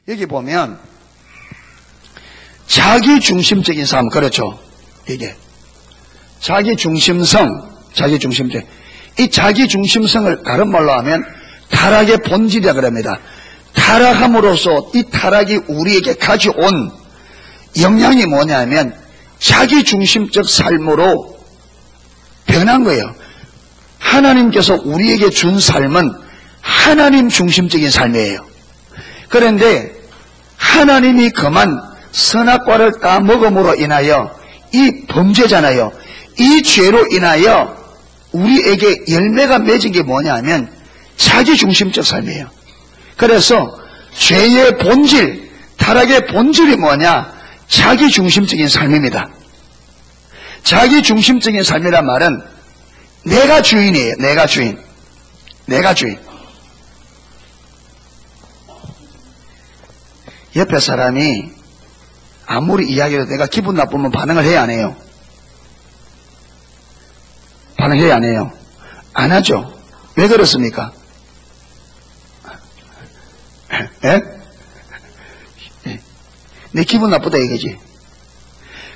여기 보면 자기중심적인 삶, 그렇죠? 이게 자기중심성, 자기중심적. 이 자기중심성을 다른 말로 하면 타락의 본질이라 그럽니다. 타락함으로써 이 타락이 우리에게 가져온 영향이 뭐냐면 자기중심적 삶으로 변한 거예요. 하나님께서 우리에게 준 삶은 하나님 중심적인 삶이에요. 그런데 하나님이 그만 선악과를 다 먹음으로 인하여 이 범죄잖아요. 이 죄로 인하여 우리에게 열매가 맺은 게 뭐냐면 자기중심적 삶이에요. 그래서 죄의 본질, 타락의 본질이 뭐냐? 자기중심적인 삶입니다. 자기중심적인 삶이란 말은 내가 주인이에요. 내가 주인. 내가 주인. 옆에 사람이 아무리 이야기해도 내가 기분 나쁘면 반응을 해야 안 해요? 반응해야 안 해요? 안 하죠? 왜 그렇습니까? 예? 내 기분 나쁘다 이거지.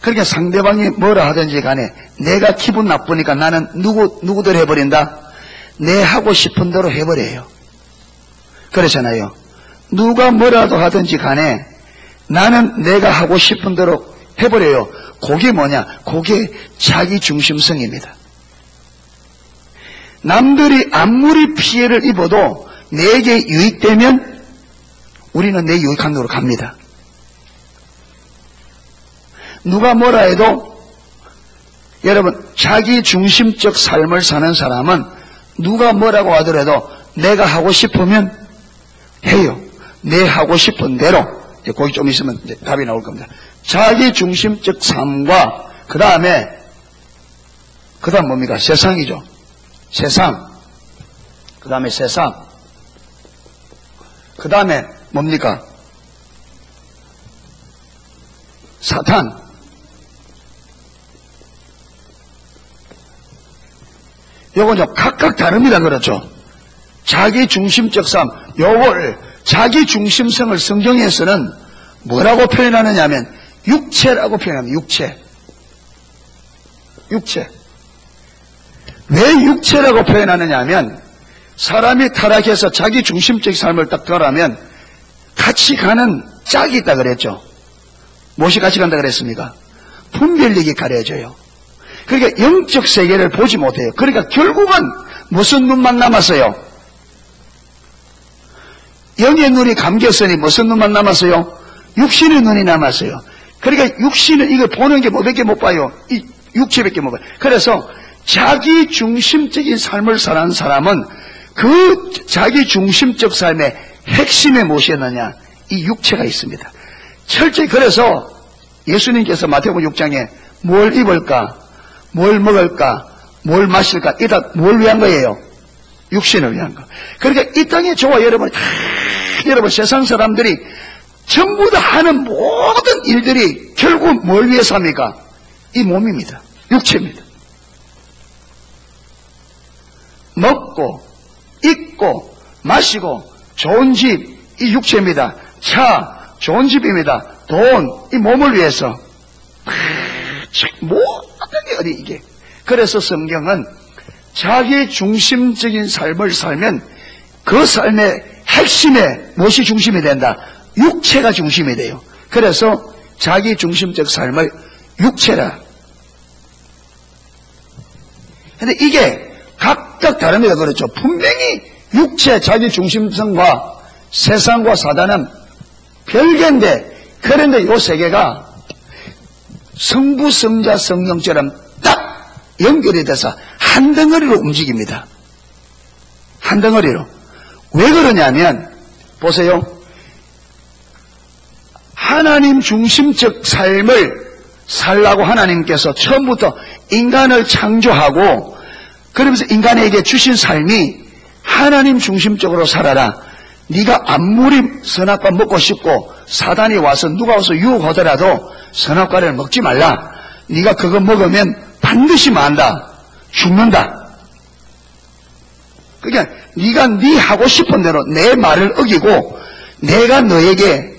그러니까 상대방이 뭐라 하든지 간에 내가 기분 나쁘니까 나는 누구대로 해버린다? 내 하고 싶은 대로 해버려요. 그렇잖아요. 누가 뭐라도 하든지 간에 나는 내가 하고 싶은 대로 해버려요. 그게 뭐냐? 그게 자기중심성입니다. 남들이 아무리 피해를 입어도 내게 유익되면 우리는 내 유익한 대로 갑니다. 누가 뭐라 해도 여러분 자기중심적 삶을 사는 사람은 누가 뭐라고 하더라도 내가 하고 싶으면 해요. 내 하고 싶은 대로. 거기 좀 있으면 이제 답이 나올 겁니다. 자기중심적 삶과 그 다음 뭡니까? 세상이죠. 세상. 그 다음에 세상. 그 다음에 뭡니까? 사탄. 요건 좀 각각 다릅니다. 그렇죠? 자기중심적 삶. 요걸 자기중심성을 성경에서는 뭐라고 표현하느냐 하면 육체라고 표현합니다. 육체. 왜 육체라고 표현하느냐 하면 사람이 타락해서 자기중심적 삶을 딱 들어가면 같이 가는 짝이 있다 그랬죠. 무엇이 같이 간다 그랬습니까? 분별력이 가려져요. 그러니까 영적 세계를 보지 못해요. 그러니까 결국은 무슨 눈만 남았어요? 영의 눈이 감겼으니 무슨 눈만 남았어요? 육신의 눈이 남았어요. 그러니까 육신은 이걸 보는 게 뭐밖에 못 봐요. 이 육체밖에 못 봐요. 그래서 자기중심적인 삶을 사는 사람은 그 자기중심적 삶의 핵심에 무엇이었느냐? 이 육체가 있습니다. 철저히 그래서 예수님께서 마태복음 6장에 뭘 입을까? 뭘 먹을까? 뭘 마실까? 이다 뭘 위한 거예요? 육신을 위한 거. 그러니까 이 땅에 저와 여러분 세상 사람들이 전부 다 하는 모든 일들이 결국 뭘 위해서 합니까? 이 몸입니다. 육체입니다. 먹고 입고 마시고 좋은 집, 이 육체입니다. 차, 좋은 집입니다. 돈, 이 몸을 위해서 모든 게 어디 이게. 그래서 성경은 자기 중심적인 삶을 살면 그 삶의 핵심에 무엇이 중심이 된다? 육체가 중심이 돼요. 그래서 자기 중심적 삶을 육체라. 근데 이게 각각 다릅니다. 그렇죠? 분명히 육체 자기 중심성과 세상과 사단은 별개인데, 그런데 이 세 개가 성부, 성자, 성령처럼 딱 연결이 돼서 한 덩어리로 움직입니다. 한 덩어리로. 왜 그러냐면 보세요. 하나님 중심적 삶을 살라고 하나님께서 처음부터 인간을 창조하고 그러면서 인간에게 주신 삶이 하나님 중심적으로 살아라. 네가 아무리 선악과 먹고 싶고 사단이 와서 누가 와서 유혹하더라도 선악과를 먹지 말라. 네가 그거 먹으면 반드시 만다. 죽는다. 그러니까 네가 네 하고 싶은 대로 내 말을 어기고 내가 너에게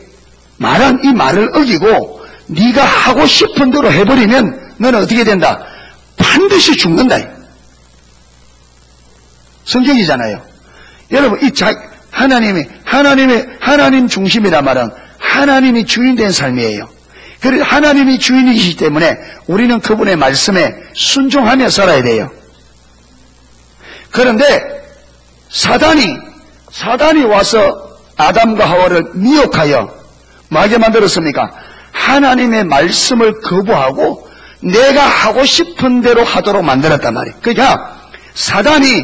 말한 이 말을 어기고 네가 하고 싶은 대로 해버리면 너는 어떻게 된다? 반드시 죽는다. 성경이잖아요. 여러분, 하나님 중심이란 말은 하나님이 주인된 삶이에요. 그래서 하나님이 주인이시기 때문에 우리는 그분의 말씀에 순종하며 살아야 돼요. 그런데 사단이 와서 아담과 하와를 미혹하여 뭐하게 만들었습니까? 하나님의 말씀을 거부하고 내가 하고 싶은 대로 하도록 만들었단 말이에요. 그러니까 사단이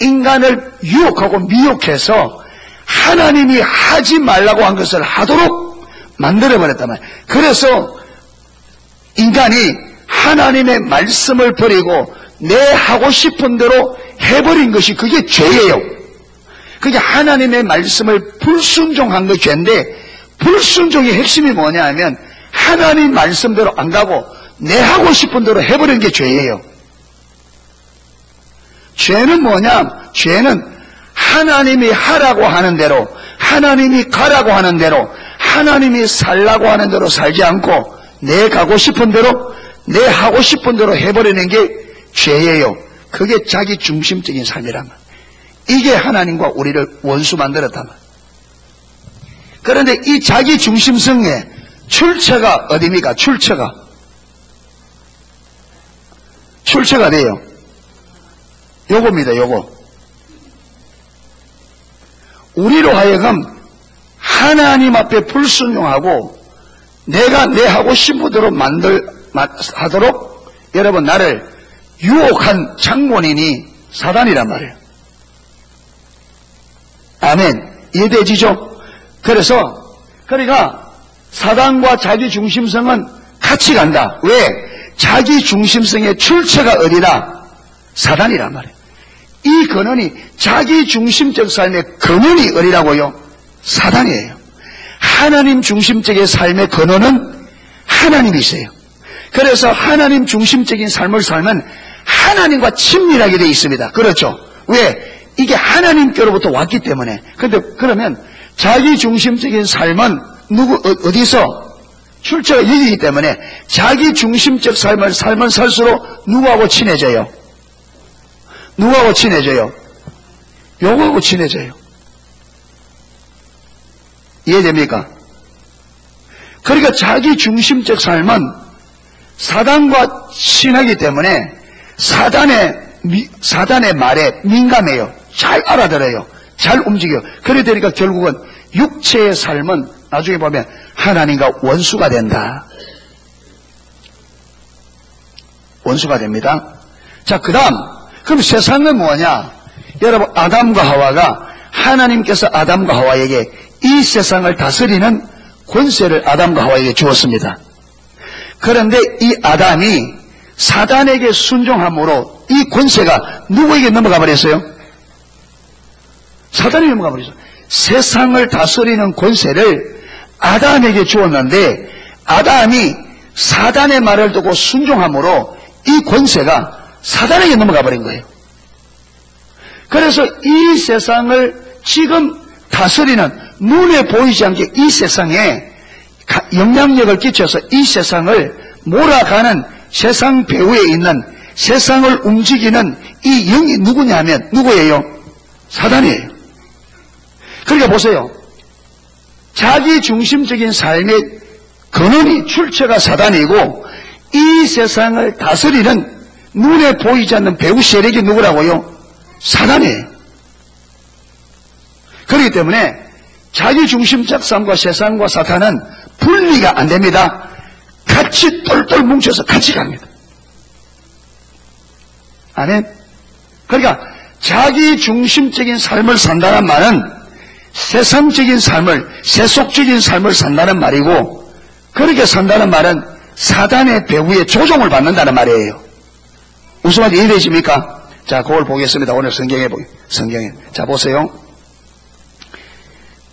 인간을 유혹하고 미혹해서 하나님이 하지 말라고 한 것을 하도록 만들어버렸단 말이에요. 그래서 인간이 하나님의 말씀을 버리고 내 하고 싶은 대로 해버린 것이 그게 죄예요. 그게 하나님의 말씀을 불순종한 게 죄인데, 불순종의 핵심이 뭐냐 하면 하나님 말씀대로 안 가고 내 하고 싶은 대로 해버린 게 죄예요. 죄는 뭐냐? 죄는 하나님이 하라고 하는 대로, 하나님이 가라고 하는 대로, 하나님이 살라고 하는 대로 살지 않고 내 가고 싶은 대로, 내 하고 싶은 대로 해버리는 게 죄예요. 그게 자기 중심적인 삶이란 말. 이게 하나님과 우리를 원수 만들었단 말. 그런데 이 자기 중심성의 출처가 어디입니까? 출처가 돼요. 요겁니다. 요거. 우리로 하여금 하나님 앞에 불순종하고 내가 내 하고 싶은 대로 하도록 여러분 나를 유혹한 장본인이 사단이란 말이에요. 아멘. 이해되시죠? 그러니까 사단과 자기 중심성은 같이 간다. 왜? 자기 중심성의 출처가 어디다? 사단이란 말이에요. 이 근원이 자기 중심적 삶의 근원이 어디라고요? 사단이에요. 하나님 중심적인 삶의 근원은 하나님이세요. 그래서 하나님 중심적인 삶을 살면 하나님과 친밀하게 되어 있습니다. 그렇죠? 왜? 이게 하나님께로부터 왔기 때문에. 그러면 자기 중심적인 삶은 어디서? 출처가 여기이기 때문에 자기 중심적 삶을 살면 살수록 누구하고 친해져요? 누구하고 친해져요? 요거하고 친해져요. 이해됩니까? 그러니까 자기 중심적 삶은 사단과 친하기 때문에 사단의 말에 민감해요. 잘 알아들어요. 잘 움직여요. 그러니까 결국은 육체의 삶은 나중에 보면 하나님과 원수가 된다. 원수가 됩니다. 자, 그 다음 그럼 세상은 뭐냐? 여러분, 아담과 하와가 하나님께서 아담과 하와에게 이 세상을 다스리는 권세를 아담과 하와에게 주었습니다. 그런데 이 아담이 사단에게 순종함으로 이 권세가 누구에게 넘어가 버렸어요? 사단이 넘어가 버렸어요. 세상을 다스리는 권세를 아담에게 주었는데 아담이 사단의 말을 듣고 순종함으로 이 권세가 사단에게 넘어가 버린 거예요. 그래서 이 세상을 지금 다스리는 눈에 보이지 않게 이 세상에 영향력을 끼쳐서 이 세상을 몰아가는 세상 배후에 있는 세상을 움직이는 이 영이 누구냐면 누구예요? 사단이에요. 그러니까 보세요. 자기 중심적인 삶의 근원이 출처가 사단이고 이 세상을 다스리는 눈에 보이지 않는 배후 세력이 누구라고요? 사단이에요. 그렇기 때문에 자기 중심적 삶과 세상과 사탄은 분리가 안 됩니다. 같이 똘똘 뭉쳐서 같이 갑니다. 아멘. 그러니까 자기 중심적인 삶을 산다는 말은 세상적인 삶을, 세속적인 삶을 산다는 말이고, 그렇게 산다는 말은 사단의 배후에 조종을 받는다는 말이에요. 무슨 말인지 이해되십니까? 자, 그걸 보겠습니다. 오늘 성경에. 자, 보세요.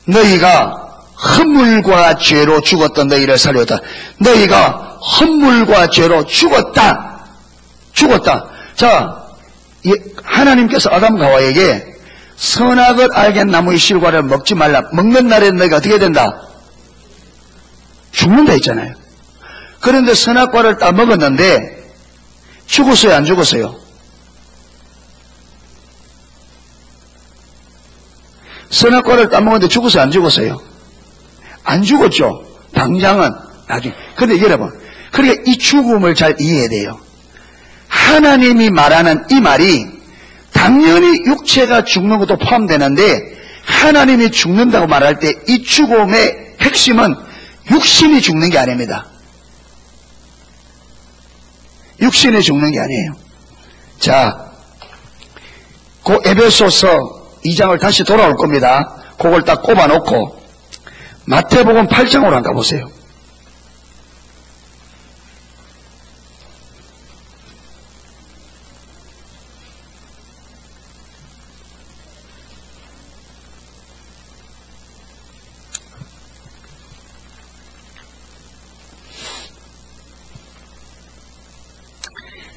너희가 헛물과 죄로 죽었던 너희를 살렸다. 너희가 헛물과 죄로 죽었다. 자, 하나님께서 아담과 하와에게 선악을 알게 나무의 실과를 먹지 말라. 먹는 날에 너희가 어떻게 된다? 죽는다 했잖아요. 그런데 선악과를 따먹었는데 죽었어요, 안 죽었어요? 선악과를 따먹었는데 죽었어요, 안 죽었어요? 안 죽었죠. 당장은 나중에. 근데 여러분, 그러니까 이 죽음을 잘 이해해야 돼요. 하나님이 말하는 이 말이 당연히 육체가 죽는 것도 포함되는데, 하나님이 죽는다고 말할 때 이 죽음의 핵심은 육신이 죽는 게 아닙니다. 육신이 죽는 게 아니에요. 자, 그 에베소서 2장을 다시 돌아올 겁니다. 그걸 딱 꼽아놓고 마태복음 8장으로 한번 가보세요.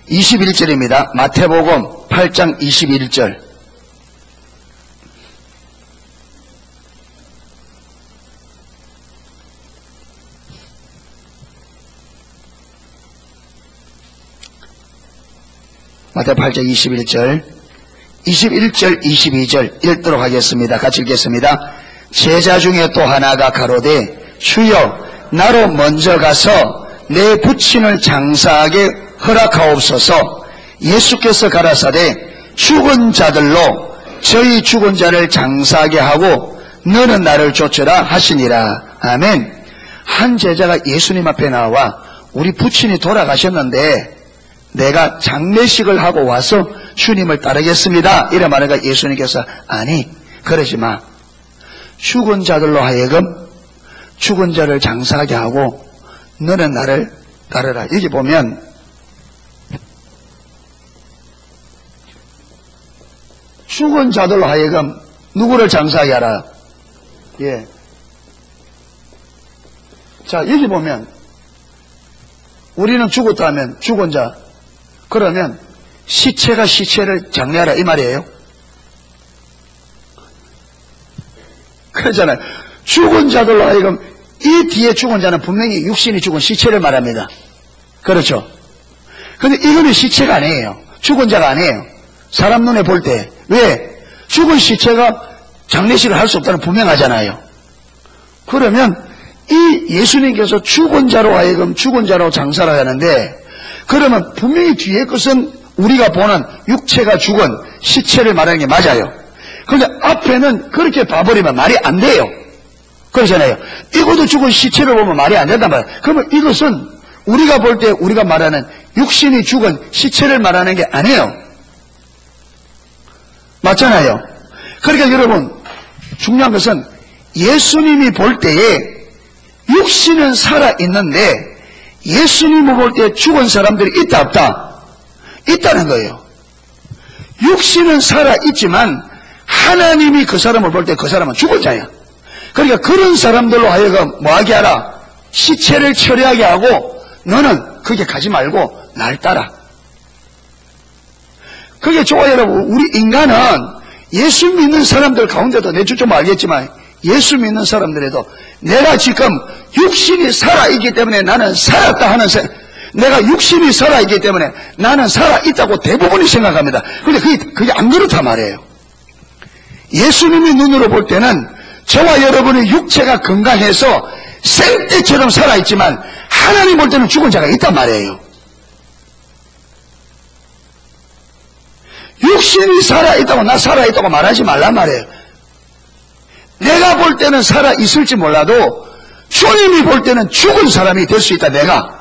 (21절입니다) 마태복음 8장 21절. 마태 8장 21절, 21절, 22절 읽도록 하겠습니다. 같이 읽겠습니다. 제자 중에 또 하나가 가로되 주여 나로 먼저 가서 내 부친을 장사하게 허락하옵소서. 예수께서 가라사대 죽은 자들로 저희 죽은 자를 장사하게 하고 너는 나를 쫓으라 하시니라. 아멘. 한 제자가 예수님 앞에 나와 우리 부친이 돌아가셨는데 내가 장례식을 하고 와서 주님을 따르겠습니다 이래 말하니까 예수님께서 아니 그러지 마. 죽은 자들로 하여금 죽은 자를 장사하게 하고 너는 나를 따르라. 여기 보면 죽은 자들로 하여금 누구를 장사하게 하라. 예. 자, 여기 보면 우리는 죽었다면 죽은 자, 그러면 시체가 시체를 장례하라 이 말이에요. 그렇잖아요. 죽은 자들로 하여금, 이 뒤에 죽은 자는 분명히 육신이 죽은 시체를 말합니다. 그렇죠. 근데 이거는 시체가 아니에요. 죽은 자가 아니에요. 사람 눈에 볼 때. 왜? 죽은 시체가 장례식을 할 수 없다는 분명하잖아요. 그러면 이 예수님께서 죽은 자로 하여금 죽은 자로 장사를 하는데, 그러면 분명히 뒤에 것은 우리가 보는 육체가 죽은 시체를 말하는 게 맞아요. 그런데 앞에는 그렇게 봐버리면 말이 안 돼요. 그러잖아요. 이것도 죽은 시체를 보면 말이 안 된단 말이에요. 그러면 이것은 우리가 볼 때 우리가 말하는 육신이 죽은 시체를 말하는 게 아니에요. 맞잖아요. 그러니까 여러분, 중요한 것은 예수님이 볼 때에 육신은 살아있는데 예수님을 볼 때 죽은 사람들이 있다 없다? 있다는 거예요. 육신은 살아있지만 하나님이 그 사람을 볼 때 그 사람은 죽은 자야. 그러니까 그런 사람들로 하여금 뭐하게 하라? 시체를 처리하게 하고 너는 거기 가지 말고 날 따라. 그게 좋아요. 여러분, 우리 인간은 예수 믿는 사람들 가운데도 내주 좀 알겠지만 예수 믿는 사람들에도 내가 지금 육신이 살아있기 때문에 나는 살았다 하는 내가 육신이 살아있기 때문에 나는 살아있다고 대부분이 생각합니다. 근데 그게 안 그렇단 말이에요. 예수님이 눈으로 볼 때는 저와 여러분의 육체가 건강해서 생때처럼 살아있지만 하나님 볼 때는 죽은 자가 있단 말이에요. 육신이 살아있다고 나 살아있다고 말하지 말란 말이에요. 내가 볼 때는 살아있을지 몰라도 주님이 볼 때는 죽은 사람이 될 수 있다. 내가.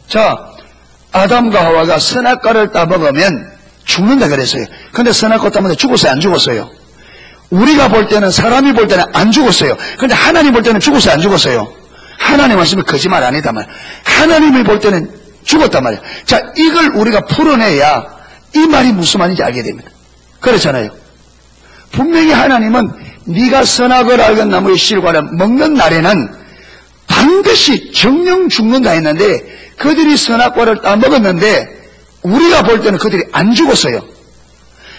자, 아담과 하와가 선악과를 따먹으면 죽는다 그랬어요. 근데 선악과 따먹는데 죽었어요? 안 죽었어요? 우리가 볼 때는, 사람이 볼 때는 안 죽었어요. 근데 하나님 볼 때는 죽었어요? 안 죽었어요? 하나님 말씀이 거짓말 아니다 말이에요. 하나님이 볼 때는 죽었단 말이에요. 자, 이걸 우리가 풀어내야 이 말이 무슨 말인지 알게 됩니다. 그렇잖아요. 분명히 하나님은 네가 선악을 알건 나무의 실과를 먹는 날에는 반드시 정령 죽는다 했는데 그들이 선악과를 따먹었는데 우리가 볼 때는 그들이 안 죽었어요.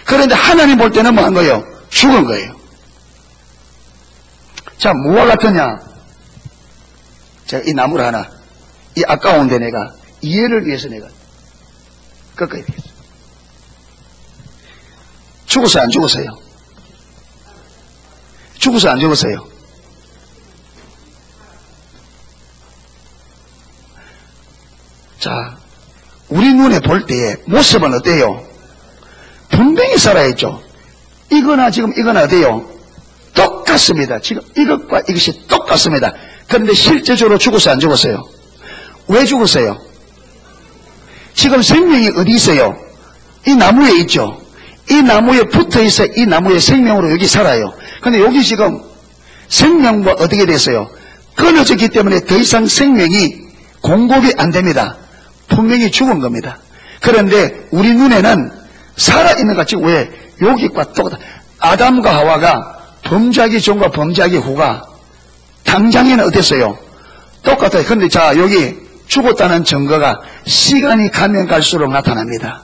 그런데 하나님 볼 때는 뭐 한 거예요? 죽은 거예요. 자, 뭐와 같으냐? 제가 이 나무를 하나, 이 아까운데 내가 이해를 위해서 내가 꺾어야 되겠어. 죽었어요, 안 죽었어요? 죽었어요, 안 죽었어요? 자, 우리 눈에 볼 때의 모습은 어때요? 분명히 살아있죠. 이거나 지금 이거나 어때요? 똑같습니다. 지금 이것과 이것이 똑같습니다. 그런데 실제적으로 죽었어요, 안 죽었어요? 왜 죽었어요? 지금 생명이 어디 있어요? 이 나무에 있죠. 이 나무에 붙어 있어 이 나무의 생명으로 여기 살아요. 근데 여기 지금 생명과 어떻게 됐어요? 끊어졌기 때문에 더 이상 생명이 공급이 안 됩니다. 분명히 죽은 겁니다. 그런데 우리 눈에는 살아있는 것 같이 왜 여기과 똑같아. 아담과 하와가 범죄하기 전과 범죄하기 후가 당장에는 어땠어요? 똑같아요. 그런데 자, 여기 죽었다는 증거가 시간이 가면 갈수록 나타납니다.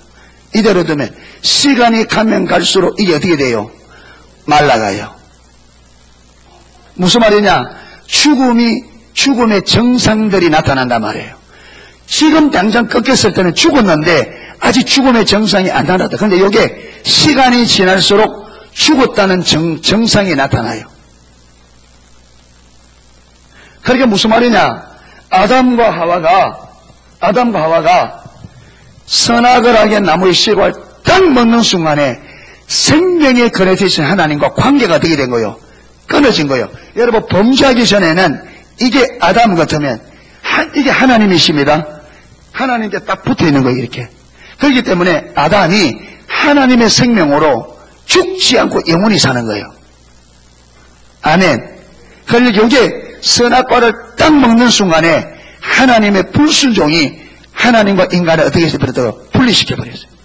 이대로 두면 시간이 가면 갈수록 이게 어떻게 돼요? 말라가요. 무슨 말이냐? 죽음의 정상들이 나타난단 말이에요. 지금 당장 꺾였을 때는 죽었는데 아직 죽음의 정상이 안 나타났다. 그런데 이게 시간이 지날수록 죽었다는 정상이 나타나요. 그러니까 무슨 말이냐? 아담과 하와가 선악을 하게 나무의 씨를 딱 먹는 순간에 생명의 근에 되신 하나님과 관계가 되게 된 거예요. 끊어진 거예요. 여러분, 범죄하기 전에는 이게 아담 같으면 이게 하나님이십니다. 하나님께 딱 붙어 있는 거예요, 이렇게. 그렇기 때문에 아담이 하나님의 생명으로 죽지 않고 영원히 사는 거예요. 아멘. 그러니까 이게 선악과를 딱 먹는 순간에 하나님의 불순종이 하나님과 인간을 어떻게 해서버렸다고 분리시켜버렸어요.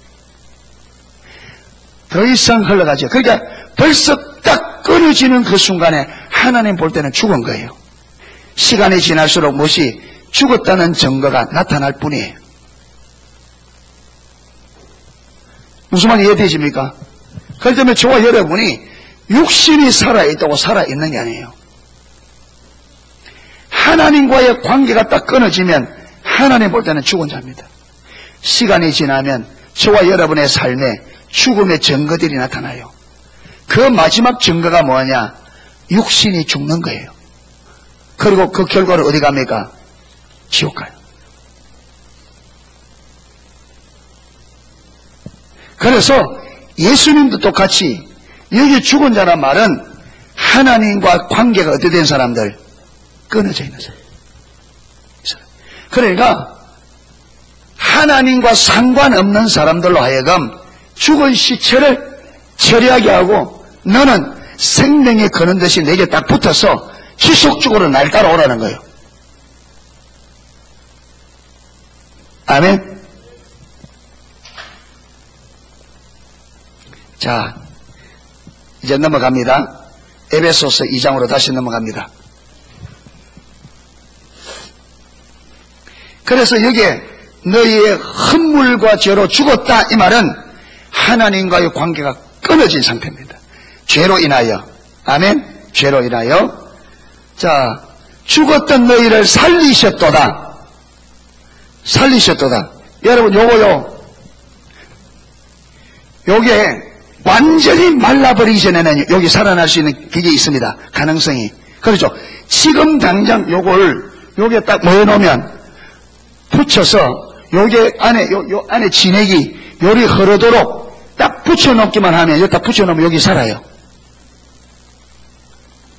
더 이상 흘러가죠. 그러니까 벌써 딱 끊어지는 그 순간에 하나님 볼 때는 죽은 거예요. 시간이 지날수록 무엇이 죽었다는 증거가 나타날 뿐이에요. 무슨 말이 이해되십니까? 그렇기 때문에 저와 여러분이 육신이 살아있다고 살아있는 게 아니에요. 하나님과의 관계가 딱 끊어지면 하나님 볼 때는 죽은 자입니다. 시간이 지나면 저와 여러분의 삶에 죽음의 증거들이 나타나요. 그 마지막 증거가 뭐냐? 육신이 죽는 거예요. 그리고 그 결과는 어디 갑니까? 지옥 가요. 그래서 예수님도 똑같이 여기 죽은 자란 말은 하나님과 관계가 어떻게 된 사람들? 끊어져 있는 사람. 그러니까 하나님과 상관없는 사람들로 하여금 죽은 시체를 처리하게 하고 너는 생명이 거는 듯이 내게 딱 붙어서 지속적으로 날 따라오라는 거예요. 아멘. 자, 이제 넘어갑니다. 에베소서 2장으로 다시 넘어갑니다. 그래서 여기에 너희의 흠물과 죄로 죽었다 이 말은 하나님과의 관계가 끊어진 상태입니다. 죄로 인하여. 아멘. 죄로 인하여. 자, 죽었던 너희를 살리셨도다. 살리셨도다. 여러분 요거요. 요게 완전히 말라버리기 전에는 여기 살아날 수 있는 그게 있습니다. 가능성이. 그렇죠. 지금 당장 요게 딱 모여놓으면 붙여서 요게 안에 요 안에 진액이 요리 흐르도록 딱 붙여놓기만 하면 여기 딱 붙여놓으면 여기 살아요.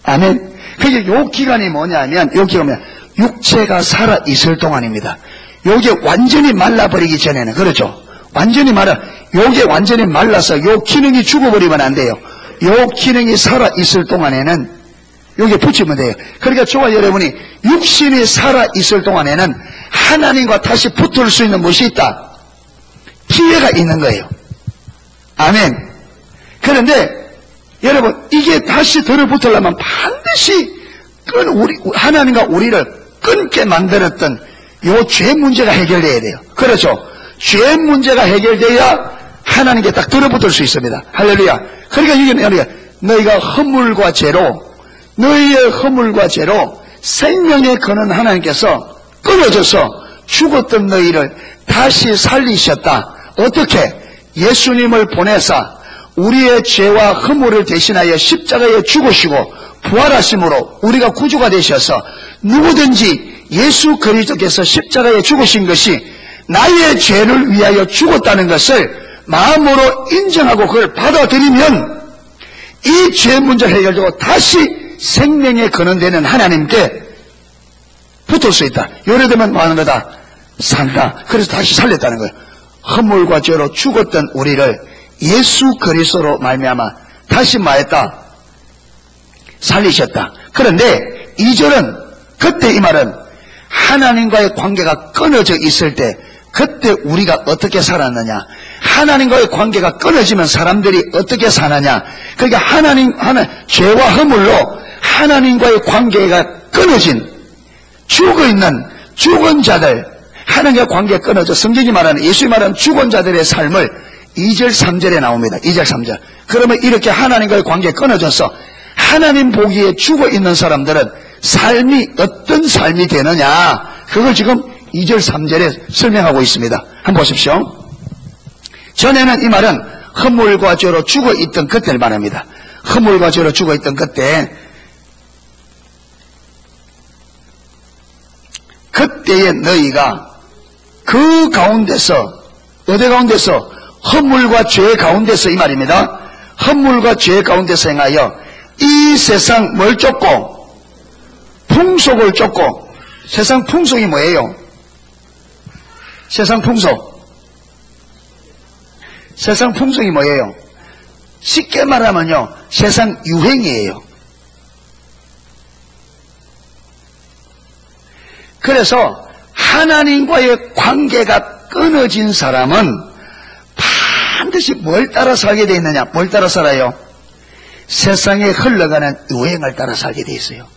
아멘. 그게 요 기간이 뭐냐면 요 기간은 육체가 살아 있을 동안입니다. 요게 완전히 말라버리기 전에는 그렇죠. 완전히 요게 완전히 말라서 요 기능이 죽어버리면 안 돼요. 요 기능이 살아 있을 동안에는 여기에 붙이면 돼요. 그러니까 저와 여러분이 육신이 살아 있을 동안에는 하나님과 다시 붙을 수 있는 무엇이 있다? 기회가 있는 거예요. 아멘. 그런데 여러분 이게 다시 들어붙으려면 반드시 하나님과 우리를 끊게 만들었던 요 죄 문제가 해결돼야 돼요. 그렇죠. 죄 문제가 해결돼야 하나님께 딱 들어붙을 수 있습니다. 할렐루야. 그러니까 이게 너희가 허물과 죄로 너희의 허물과 죄로 생명의 근원 하나님께서 끊어져서 죽었던 너희를 다시 살리셨다. 어떻게? 예수님을 보내사 우리의 죄와 허물을 대신하여 십자가에 죽으시고 부활하심으로 우리가 구주가 되셔서 누구든지 예수 그리스도께서 십자가에 죽으신 것이 나의 죄를 위하여 죽었다는 것을 마음으로 인정하고 그걸 받아들이면 이 죄 문제를 해결되고 다시 생명의 근원되는 하나님께 붙을 수 있다. 요래되면 뭐 하는 거다? 산다. 그래서 다시 살렸다는 거예요. 허물과 죄로 죽었던 우리를 예수 그리스도로 말미암아 다시 뭐했다? 살리셨다. 그런데 2절은 그때 이 말은 하나님과의 관계가 끊어져 있을 때 그때 우리가 어떻게 살았느냐? 하나님과의 관계가 끊어지면 사람들이 어떻게 사느냐? 그러니까 죄와 허물로 하나님과의 관계가 끊어진 죽어있는 죽은 자들, 하나님과 관계가 끊어져 성경이 말하는 예수님이 말하는 죽은 자들의 삶을 2절 3절에 나옵니다. 2절 3절. 그러면 이렇게 하나님과의 관계가 끊어져서 하나님 보기에 죽어있는 사람들은 삶이 어떤 삶이 되느냐? 그걸 지금 2절 3절에 설명하고 있습니다. 한번 보십시오. 전에는 이 말은 허물과 죄로 죽어있던 그때를 말합니다. 허물과 죄로 죽어있던 그때에 너희가 그 가운데서 어디 가운데서? 허물과 죄 가운데서 이 말입니다. 허물과 죄 가운데서 행하여 이 세상 뭘 쫓고? 풍속을 쫓고. 세상 풍속이 뭐예요? 세상 풍속. 세상 풍속이 뭐예요? 쉽게 말하면요, 세상 유행이에요. 그래서 하나님과의 관계가 끊어진 사람은 반드시 뭘 따라 살게 되어 있느냐? 뭘 따라 살아요? 세상에 흘러가는 유행을 따라 살게 되어 있어요.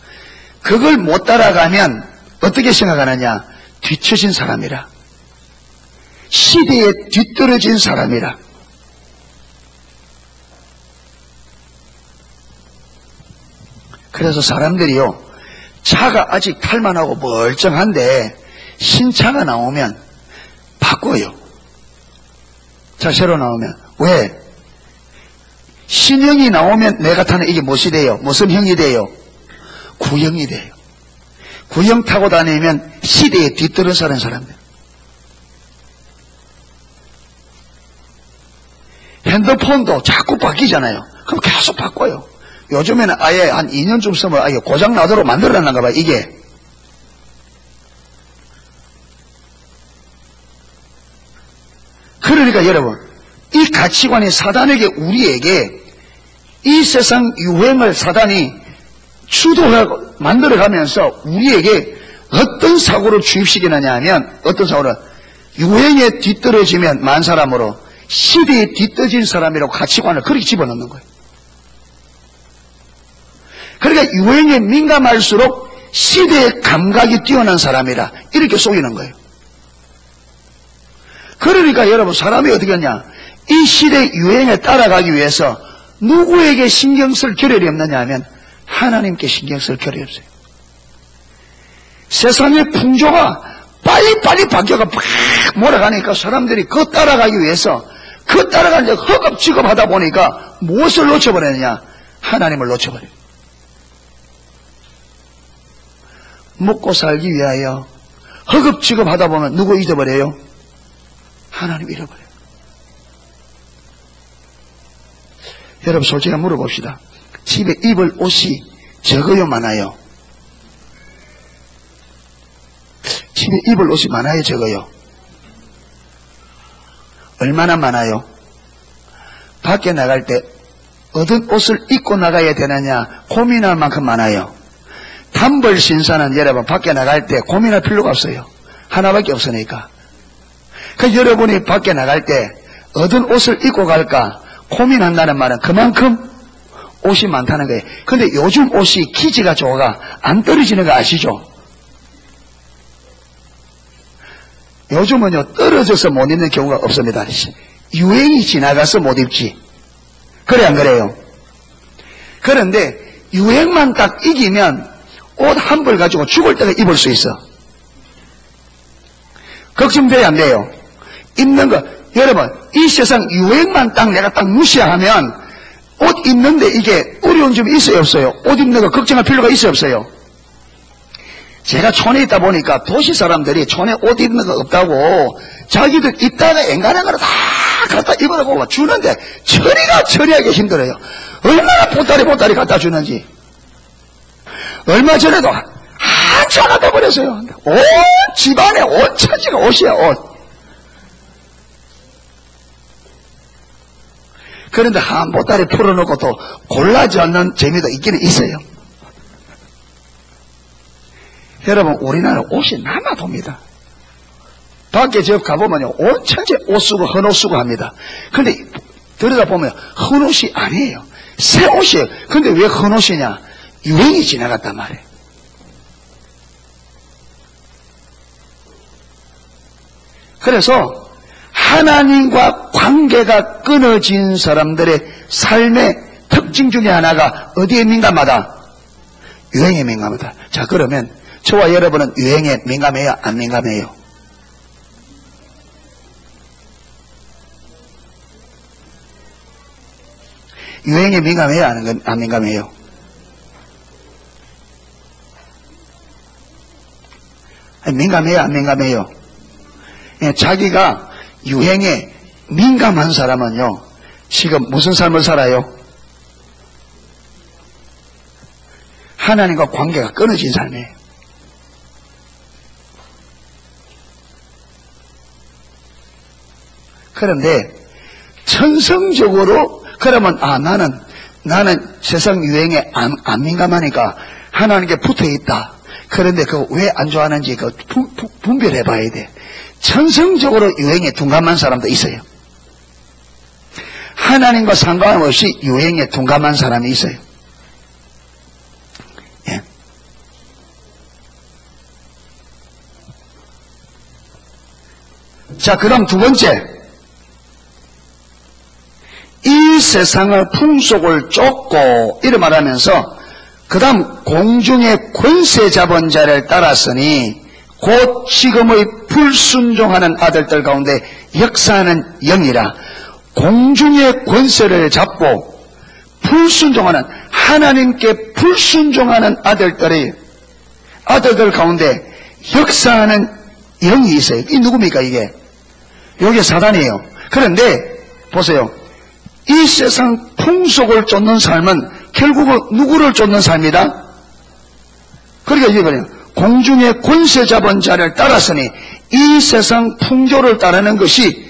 그걸 못 따라가면 어떻게 생각하느냐? 뒤처진 사람이라. 시대에 뒤떨어진 사람이라. 그래서 사람들이요, 차가 아직 탈만하고 멀쩡한데 신차가 나오면 바꿔요. 차 새로 나오면. 왜? 신형이 나오면 내가 타는 이게 무엇이 돼요? 무슨 형이 돼요? 구형이 돼요. 구형 타고 다니면 시대에 뒤떨어지는 사람들. 핸드폰도 자꾸 바뀌잖아요. 그럼 계속 바꿔요. 요즘에는 아예 한 2년쯤 쓰면 아예 고장나도록 만들어놨나 봐요, 이게. 그러니까 여러분, 이 가치관이 사단에게 우리에게 이 세상 유행을 사단이 주도하고 만들어가면서 우리에게 어떤 사고를 주입시키느냐 하면 어떤 사고를 유행에 뒤떨어지면 만 사람으로 시대에 뒤떨어진 사람이라고 가치관을 그렇게 집어넣는 거예요. 그러니까 유행에 민감할수록 시대의 감각이 뛰어난 사람이라 이렇게 속이는 거예요. 그러니까 여러분 사람이 어떻게 하냐, 이 시대 유행에 따라가기 위해서 누구에게 신경 쓸 겨를이 없느냐 하면 하나님께 신경 쓸 겨를이 없어요. 세상의 풍조가 빨리빨리 바뀌어가 막 몰아가니까 사람들이 그거 따라가기 위해서 그 따라가는데 허겁지겁하다 보니까 무엇을 놓쳐버리느냐? 하나님을 놓쳐버려요. 먹고 살기 위하여 허겁지겁하다 보면 누구 잊어버려요? 하나님 잃어버려요. 여러분 솔직히 물어봅시다. 집에 입을 옷이 적어요, 많아요? 집에 입을 옷이 많아요, 적어요? 얼마나 많아요? 밖에 나갈 때 어떤 옷을 입고 나가야 되느냐 고민할 만큼 많아요. 단벌 신사는 여러분 밖에 나갈 때 고민할 필요가 없어요. 하나밖에 없으니까. 그 여러분이 밖에 나갈 때 어떤 옷을 입고 갈까 고민한다는 말은 그만큼 옷이 많다는 거예요. 근데 요즘 옷이 기지가 좋아가 안 떨어지는 거 아시죠? 요즘은요 떨어져서 못 입는 경우가 없습니다. 유행이 지나가서 못 입지. 그래 안 그래요? 그런데 유행만 딱 이기면 옷 한 벌 가지고 죽을 때가 입을 수 있어. 걱정돼야 안 돼요? 입는 거, 여러분, 이 세상 유행만 딱 내가 딱 무시하면 옷 입는데 이게 어려운 점이 있어요, 없어요? 옷 입는 거 걱정할 필요가 있어요, 없어요? 제가 촌에 있다 보니까 도시 사람들이 촌에 옷 입는 거 없다고 자기들 입다가 앵간앵간을 다 갖다 입으라고 주는데 처리하기 힘들어요. 얼마나 보따리 갖다 주는지. 얼마 전에도 한참 갖다 버렸어요. 온 집안에 온 처지가 옷이야, 옷. 그런데 한 보따리 풀어놓고 또 골라지 않는 재미도 있기는 있어요. 여러분, 우리나라 옷이 남아돕니다. 밖에 저 가보면요, 온 천지 옷 쓰고 헌옷 쓰고 합니다. 그런데 들여다보면 헌옷이 아니에요. 새 옷이에요. 근데 왜 헌옷이냐? 유행이 지나갔단 말이에요. 그래서 하나님과 관계가 끊어진 사람들의 삶의 특징 중에 하나가 어디에 민감하다? 유행에 민감하다. 자, 그러면 저와 여러분은 유행에 민감해요? 안 민감해요? 유행에 민감해요? 안 민감해요? 민감해요? 안 민감해요? 예, 자기가 유행에 민감한 사람은요, 지금 무슨 삶을 살아요? 하나님과 관계가 끊어진 삶이에요. 그런데 천성적으로 그러면 나는 세상 유행에 안 민감하니까 하나님께 붙어 있다. 그런데 그거 왜 안 좋아하는지 그 분별해 봐야 돼. 천성적으로 유행에 둔감한 사람도 있어요. 하나님과 상관없이 유행에 둔감한 사람이 있어요. 예. 자, 그럼 두 번째, 이 세상의 풍속을 쫓고 이래 말하면서 그 다음 공중의 권세 잡은 자를 따랐으니 곧 지금의 불순종하는 아들들 가운데 역사하는 영이라. 공중의 권세를 잡고 불순종하는, 하나님께 불순종하는 아들들 가운데 역사하는 영이 있어요. 이 누굽니까 이게? 이게 사단이에요. 그런데 보세요. 이 세상 풍속을 쫓는 삶은 결국은 누구를 쫓는 삶이다? 그러니까 이게 뭐냐? 공중의 권세 잡은 자를 따랐으니 이 세상 풍조를 따르는 것이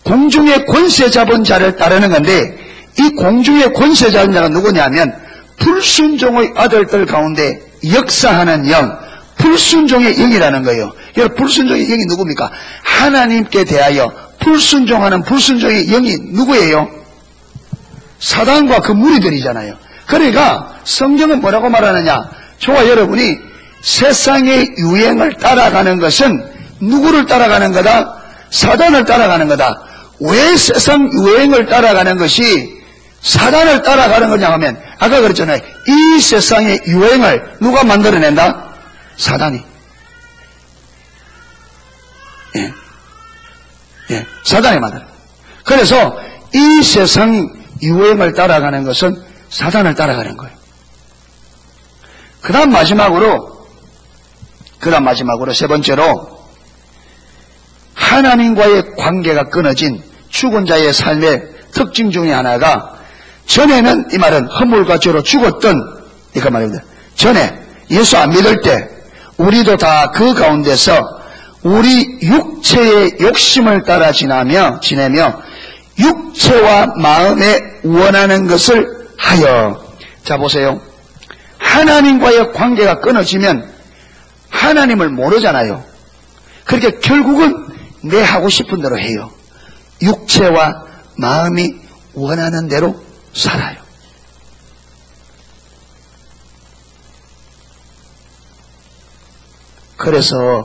공중의 권세 잡은 자를 따르는 건데, 이 공중의 권세 잡은 자가 누구냐면 불순종의 아들들 가운데 역사하는 영, 불순종의 영이라는 거예요. 여러분, 불순종의 영이 누굽니까? 하나님께 대하여 불순종하는 불순종의 영이 누구예요? 사단과 그 무리들이잖아요. 그러니까 성경은 뭐라고 말하느냐? 저와 여러분이 세상의 유행을 따라가는 것은 누구를 따라가는 거다? 사단을 따라가는 거다. 왜 세상 유행을 따라가는 것이 사단을 따라가는 거냐 하면, 아까 그랬잖아요. 이 세상의 유행을 누가 만들어낸다? 사단이. 사단이 만들어. 그래서 이 세상 유행을 따라가는 것은 사단을 따라가는 거예요. 그 다음 마지막으로 세 번째로, 하나님과의 관계가 끊어진 죽은 자의 삶의 특징 중에 하나가, 전에는 이 말은 허물과 죄로 죽었던, 이거 말입니다. 전에 예수 안 믿을 때 우리도 다 그 가운데서 우리 육체의 욕심을 따라 지내며 육체와 마음에 원하는 것을 하여. 자, 보세요. 하나님과의 관계가 끊어지면 하나님을 모르잖아요. 그러니까 결국은 내 하고 싶은 대로 해요. 육체와 마음이 원하는 대로 살아요. 그래서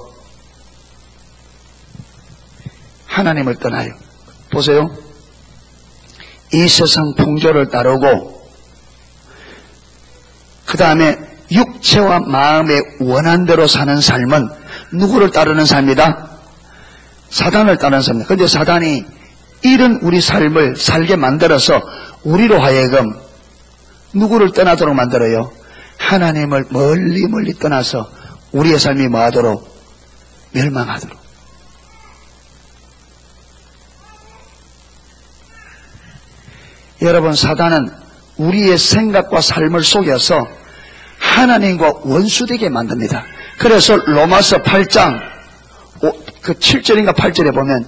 하나님을 떠나요. 보세요. 이 세상 풍조를 따르고 다음에 육체와 마음의 원한대로 사는 삶은 누구를 따르는 삶이다? 사단을 따르는 삶이다. 그런데 사단이 이런 우리 삶을 살게 만들어서 우리로 하여금 누구를 떠나도록 만들어요? 하나님을 멀리 멀리 떠나서 우리의 삶이 뭐하도록? 멸망하도록. 여러분, 사단은 우리의 생각과 삶을 속여서 하나님과 원수되게 만듭니다. 그래서 로마서 8장 그 7절인가 8절에 보면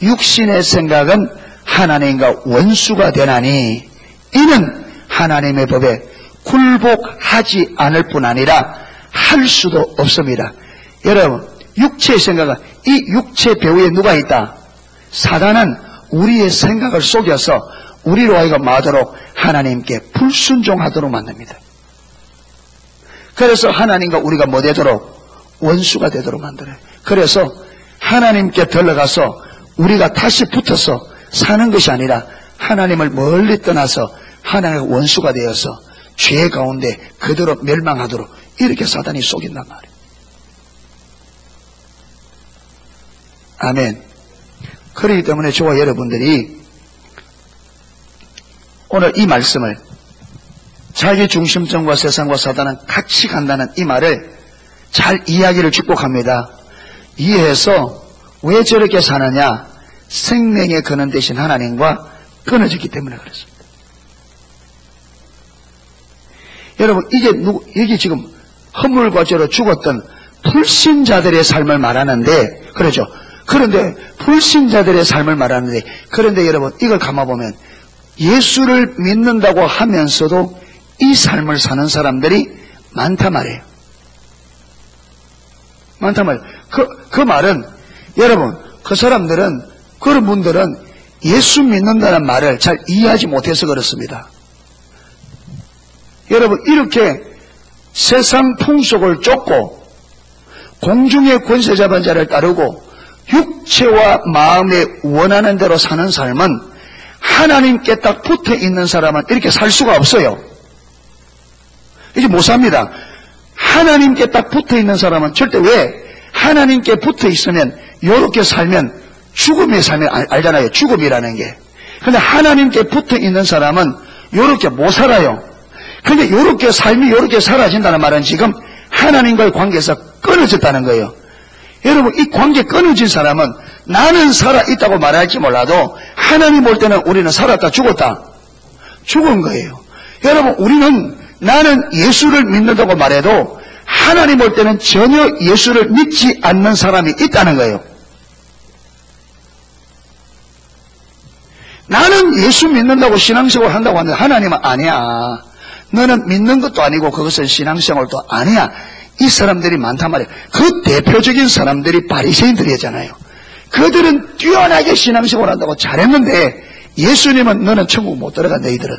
육신의 생각은 하나님과 원수가 되나니 이는 하나님의 법에 굴복하지 않을 뿐 아니라 할 수도 없습니다. 여러분, 육체의 생각은, 이 육체 배후에 누가 있다? 사단은 우리의 생각을 속여서 우리로 하여금 마도록 하나님께 불순종하도록 만듭니다. 그래서 하나님과 우리가 뭐 되도록? 원수가 되도록 만들어요. 그래서 하나님께 들어가서 우리가 다시 붙어서 사는 것이 아니라 하나님을 멀리 떠나서 하나님의 원수가 되어서 죄 가운데 그대로 멸망하도록 이렇게 사단이 속인단 말이에요. 아멘. 그렇기 때문에 저와 여러분들이 오늘 이 말씀을 자기 중심성과 세상과 사단은 같이 간다는 이 말을 잘 이야기를 축복합니다. 이해해서 왜 저렇게 사느냐? 생명의 근원 되신 하나님과 끊어졌기 때문에 그렇습니다. 여러분, 이게 여기 지금 허물과 죄로 죽었던 불신자들의 삶을 말하는데, 그렇죠? 그런데 불신자들의 삶을 말하는데, 그런데 여러분, 이걸 감아보면 예수를 믿는다고 하면서도 이 삶을 사는 사람들이 많단 말이에요. 많단 말이에요. 그 말은, 여러분, 그 사람들은, 그런 분들은 예수 믿는다는 말을 잘 이해하지 못해서 그렇습니다. 여러분, 이렇게 세상 풍속을 쫓고 공중의 권세 잡은 자를 따르고 육체와 마음에 원하는 대로 사는 삶은 하나님께 딱 붙어 있는 사람은 이렇게 살 수가 없어요. 이제 못 삽니다. 하나님께 딱 붙어 있는 사람은 절대, 왜? 하나님께 붙어 있으면 이렇게 살면 죽음의 삶을 알잖아요. 죽음이라는 게. 근데 하나님께 붙어 있는 사람은 이렇게 못 살아요. 근데 이렇게 삶이 이렇게 사라진다는 말은 지금 하나님과의 관계에서 끊어졌다는 거예요. 여러분, 이 관계 끊어진 사람은 나는 살아있다고 말할지 몰라도 하나님 볼 때는 우리는 살았다 죽었다 죽은 거예요. 여러분, 우리는 나는 예수를 믿는다고 말해도 하나님 볼 때는 전혀 예수를 믿지 않는 사람이 있다는 거예요. 나는 예수 믿는다고 신앙생활 한다고 하는데 하나님은 아니야. 너는 믿는 것도 아니고 그것은 신앙생활도 아니야. 이 사람들이 많단 말이에요. 그 대표적인 사람들이 바리새인들이잖아요. 그들은 뛰어나게 신앙생활 한다고 잘했는데 예수님은 너는 천국 못 들어간다. 이들은.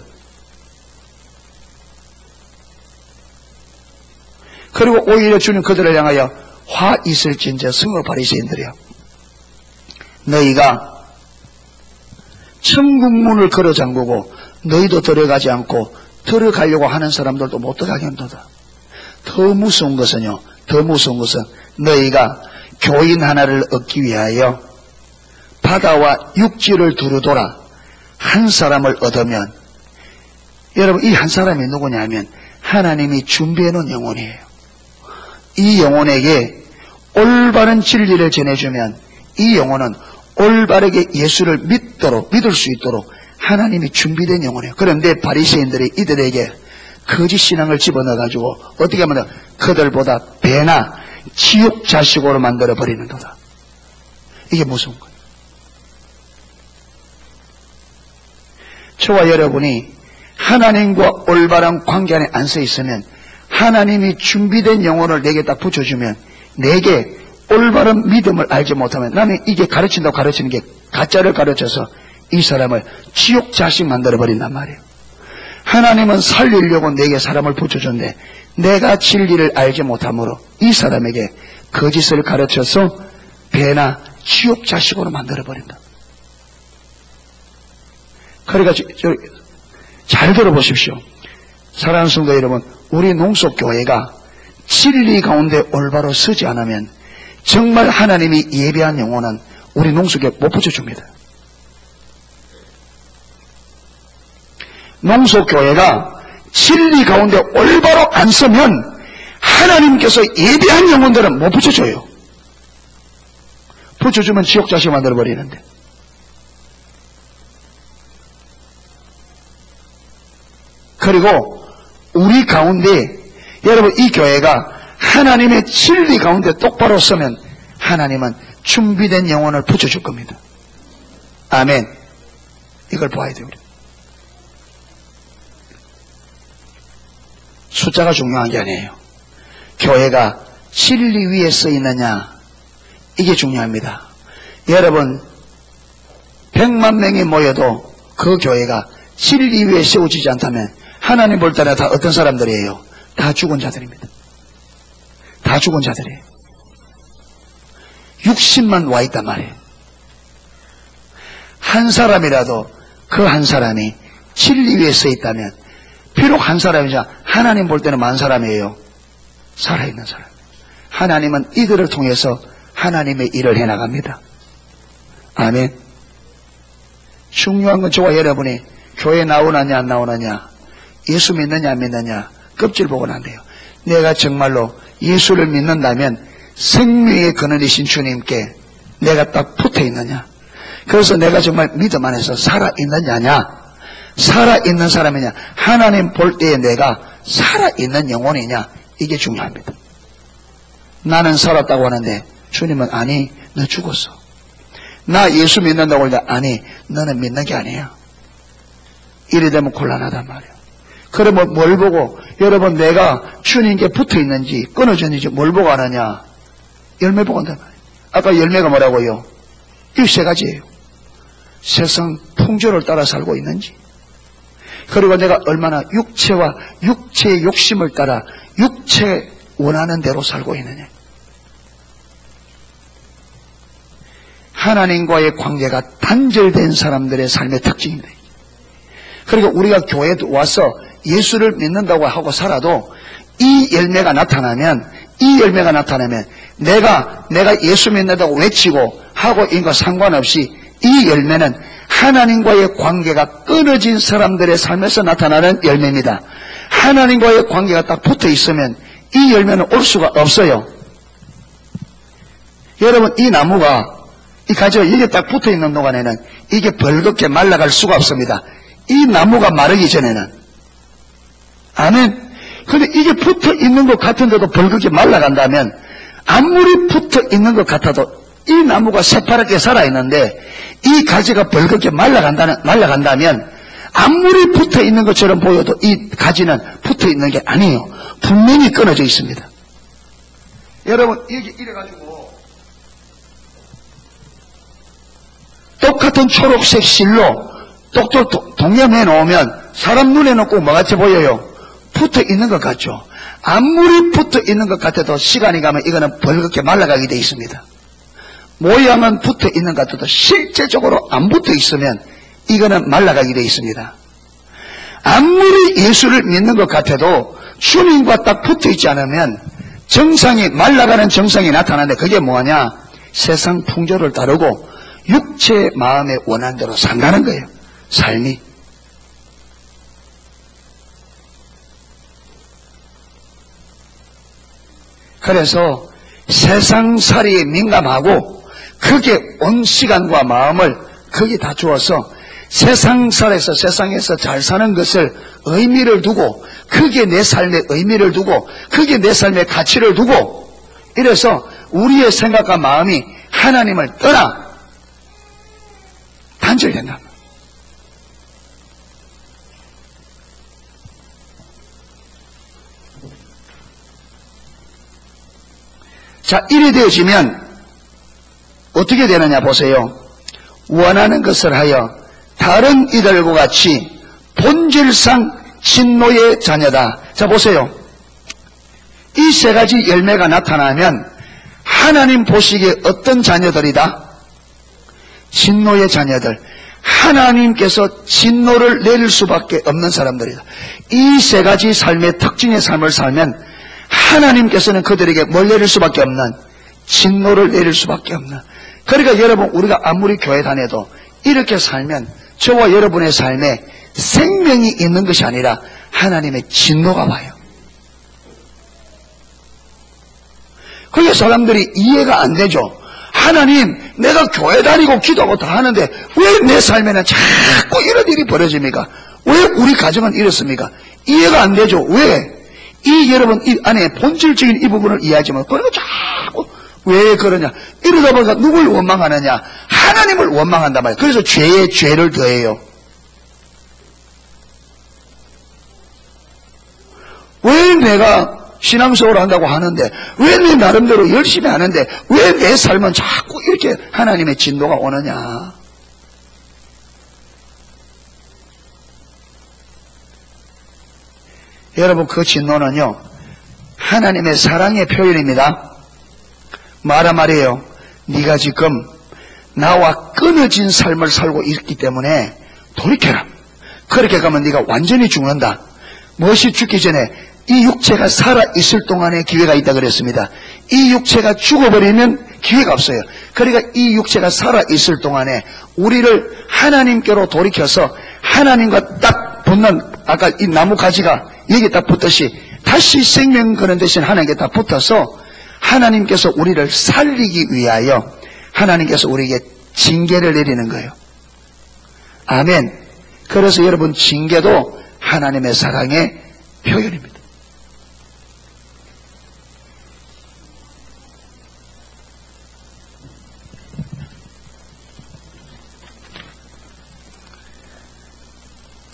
그리고 오히려 주님 그들을 향하여 화 있을진저 성읍 바리새인들이요, 너희가 천국문을 걸어 잠그고 너희도 들어가지 않고 들어가려고 하는 사람들도 못 들어가게 한다. 더 무서운 것은요, 더 무서운 것은 너희가 교인 하나를 얻기 위하여 바다와 육지를 두루돌아 한 사람을 얻으면, 여러분, 이 한 사람이 누구냐면 하나님이 준비해 놓은 영혼이에요. 이 영혼에게 올바른 진리를 전해주면 이 영혼은 올바르게 예수를 믿을 수 있도록 하나님이 준비된 영혼이에요. 그런데 바리새인들이 이들에게 거짓 신앙을 집어넣어가지고 어떻게 하면 그들보다 배나 지옥 자식으로 만들어 버리는 거다. 이게 무서운 거예요. 저와 여러분이 하나님과 올바른 관계 안에 안 서 있으면, 하나님이 준비된 영혼을 내게 딱 붙여주면, 내게 올바른 믿음을 알지 못하면, 나는 이게 가르친다고 가르치는 게 가짜를 가르쳐서 이 사람을 지옥 자식 만들어 버린단 말이에요. 하나님은 살리려고 내게 사람을 붙여줬는데 내가 진리를 알지 못함으로 이 사람에게 거짓을 가르쳐서 배나 지옥 자식으로 만들어 버린다. 그러니까 잘 들어보십시오. 사랑하는 성도 여러분, 우리 농속교회가 진리 가운데 올바로 서지 않으면 정말 하나님이 예배한 영혼은 우리 농속에 못 붙여줍니다. 농속교회가 진리 가운데 올바로 안 서면 하나님께서 예배한 영혼들은 못 붙여줘요. 붙여주면 지옥 자식 만들어버리는데. 그리고 우리 가운데 여러분 이 교회가 하나님의 진리 가운데 똑바로 서면 하나님은 준비된 영혼을 붙여줄 겁니다. 아멘. 이걸 봐야 돼요. 숫자가 중요한 게 아니에요. 교회가 진리 위에 서 있느냐 이게 중요합니다. 여러분 100만 명이 모여도 그 교회가 진리 위에 세워지지 않다면 하나님 볼 때는 다 어떤 사람들이에요? 다 죽은 자들입니다. 다 죽은 자들이에요. 육신만 와 있단 말이에요. 한 사람이라도 그 한 사람이 진리 위에 서 있다면 비록 한 사람이자 하나님 볼 때는 만 사람이에요. 살아있는 사람. 하나님은 이들을 통해서 하나님의 일을 해나갑니다. 아멘. 중요한 건 저와 여러분이 교회 나오느냐 안 나오느냐, 예수 믿느냐 안 믿느냐 껍질 보고는 안 돼요. 내가 정말로 예수를 믿는다면 생명의 근원이신 주님께 내가 딱 붙어 있느냐, 그래서 내가 정말 믿음 안에서 살아있느냐냐, 살아있는 사람이냐, 하나님 볼 때에 내가 살아있는 영혼이냐, 이게 중요합니다. 나는 살았다고 하는데 주님은 아니 너 죽었어. 나 예수 믿는다고 하는데 아니 너는 믿는 게 아니야. 이래 되면 곤란하단 말이에요. 그러면 뭘 보고 여러분 내가 주님께 붙어 있는지 끊어졌는지 뭘 보고 하느냐? 열매 보고 한단 말이에요. 아까 열매가 뭐라고요? 이 세 가지예요. 세상 풍조를 따라 살고 있는지, 그리고 내가 얼마나 육체와 육체의 욕심을 따라 육체 원하는 대로 살고 있느냐. 하나님과의 관계가 단절된 사람들의 삶의 특징입니다. 그리고 우리가 교회에 와서 예수를 믿는다고 하고 살아도 이 열매가 나타나면 내가 예수 믿는다고 외치고 하고 있는 거 상관없이 이 열매는 하나님과의 관계가 끊어진 사람들의 삶에서 나타나는 열매입니다. 하나님과의 관계가 딱 붙어 있으면 이 열매는 올 수가 없어요. 여러분 이 나무가 이 가지가 이게 딱 붙어 있는 동안에는 이게 벌겋게 말라갈 수가 없습니다. 이 나무가 마르기 전에는. 아멘. 그런데 이게 붙어 있는 것 같은데도 벌겋게 말라간다면, 아무리 붙어 있는 것 같아도 이 나무가 새파랗게 살아있는데 이 가지가 벌겋게 말라간다면 아무리 붙어 있는 것처럼 보여도 이 가지는 붙어 있는 게 아니에요. 분명히 끊어져 있습니다. 여러분 이게 이래가지고 똑같은 초록색 실로 똑똑 동염해 놓으면 사람 눈에는 꼭 뭐같이 보여요? 붙어 있는 것 같죠. 아무리 붙어 있는 것 같아도 시간이 가면 이거는 벌겋게 말라가게 되어 있습니다. 모양은 붙어 있는 것 같아도 실제적으로 안 붙어 있으면 이거는 말라가게 되어 있습니다. 아무리 예수를 믿는 것 같아도 주님과 딱 붙어 있지 않으면 정상이 말라가는 정상이 나타나는데 그게 뭐냐? 세상 풍조를 따르고 육체의 마음에 원하는 대로 산다는 거예요. 삶이. 그래서 세상살이에 민감하고 그게 온 시간과 마음을 거기 다 주어서 세상살에서 세상에서 잘 사는 것을 의미를 두고 그게 내 삶의 의미를 두고 그게 내 삶의 가치를 두고 이래서 우리의 생각과 마음이 하나님을 떠나 단절된다. 자, 이래 되어지면 어떻게 되느냐 보세요. 원하는 것을 하여 다른 이들과 같이 본질상 진노의 자녀다. 자, 보세요. 이 세 가지 열매가 나타나면 하나님 보시기에 어떤 자녀들이다? 진노의 자녀들. 하나님께서 진노를 내릴 수밖에 없는 사람들이다. 이 세 가지 삶의 특징의 삶을 살면 하나님께서는 그들에게 뭘 내릴 수밖에 없는, 진노를 내릴 수밖에 없는. 그러니까 여러분, 우리가 아무리 교회 다녀도 이렇게 살면 저와 여러분의 삶에 생명이 있는 것이 아니라 하나님의 진노가 와요. 그게 사람들이 이해가 안 되죠. 하나님, 내가 교회 다니고 기도하고 다 하는데 왜 내 삶에는 자꾸 이런 일이 벌어집니까? 왜 우리 가정은 이렇습니까? 이해가 안 되죠. 왜? 여러분 이 안에 본질적인 이 부분을 이해하지 못하고 그러니까 자꾸 왜 그러냐? 이러다 보니까 누굴 원망하느냐? 하나님을 원망한단 말이에요. 그래서 죄에 죄를 더해요. 왜 내가 신앙생활을 한다고 하는데, 왜 내 나름대로 열심히 하는데 왜 내 삶은 자꾸 이렇게 하나님의 진노가 오느냐? 여러분, 그 진노는요, 하나님의 사랑의 표현입니다. 말이에요. 네가 지금 나와 끊어진 삶을 살고 있기 때문에 돌이켜라. 그렇게 가면 네가 완전히 죽는다. 무엇이 죽기 전에 이 육체가 살아있을 동안에 기회가 있다 그랬습니다. 이 육체가 죽어버리면 기회가 없어요. 그러니까 이 육체가 살아있을 동안에 우리를 하나님께로 돌이켜서 하나님과 딱 붙는, 아까 이 나무 가지가 여기 딱 붙듯이 다시 생명 거는 대신 하나님께 딱 붙어서 하나님께서 우리를 살리기 위하여 하나님께서 우리에게 징계를 내리는 거예요. 아멘. 그래서 여러분, 징계도 하나님의 사랑의 표현입니다.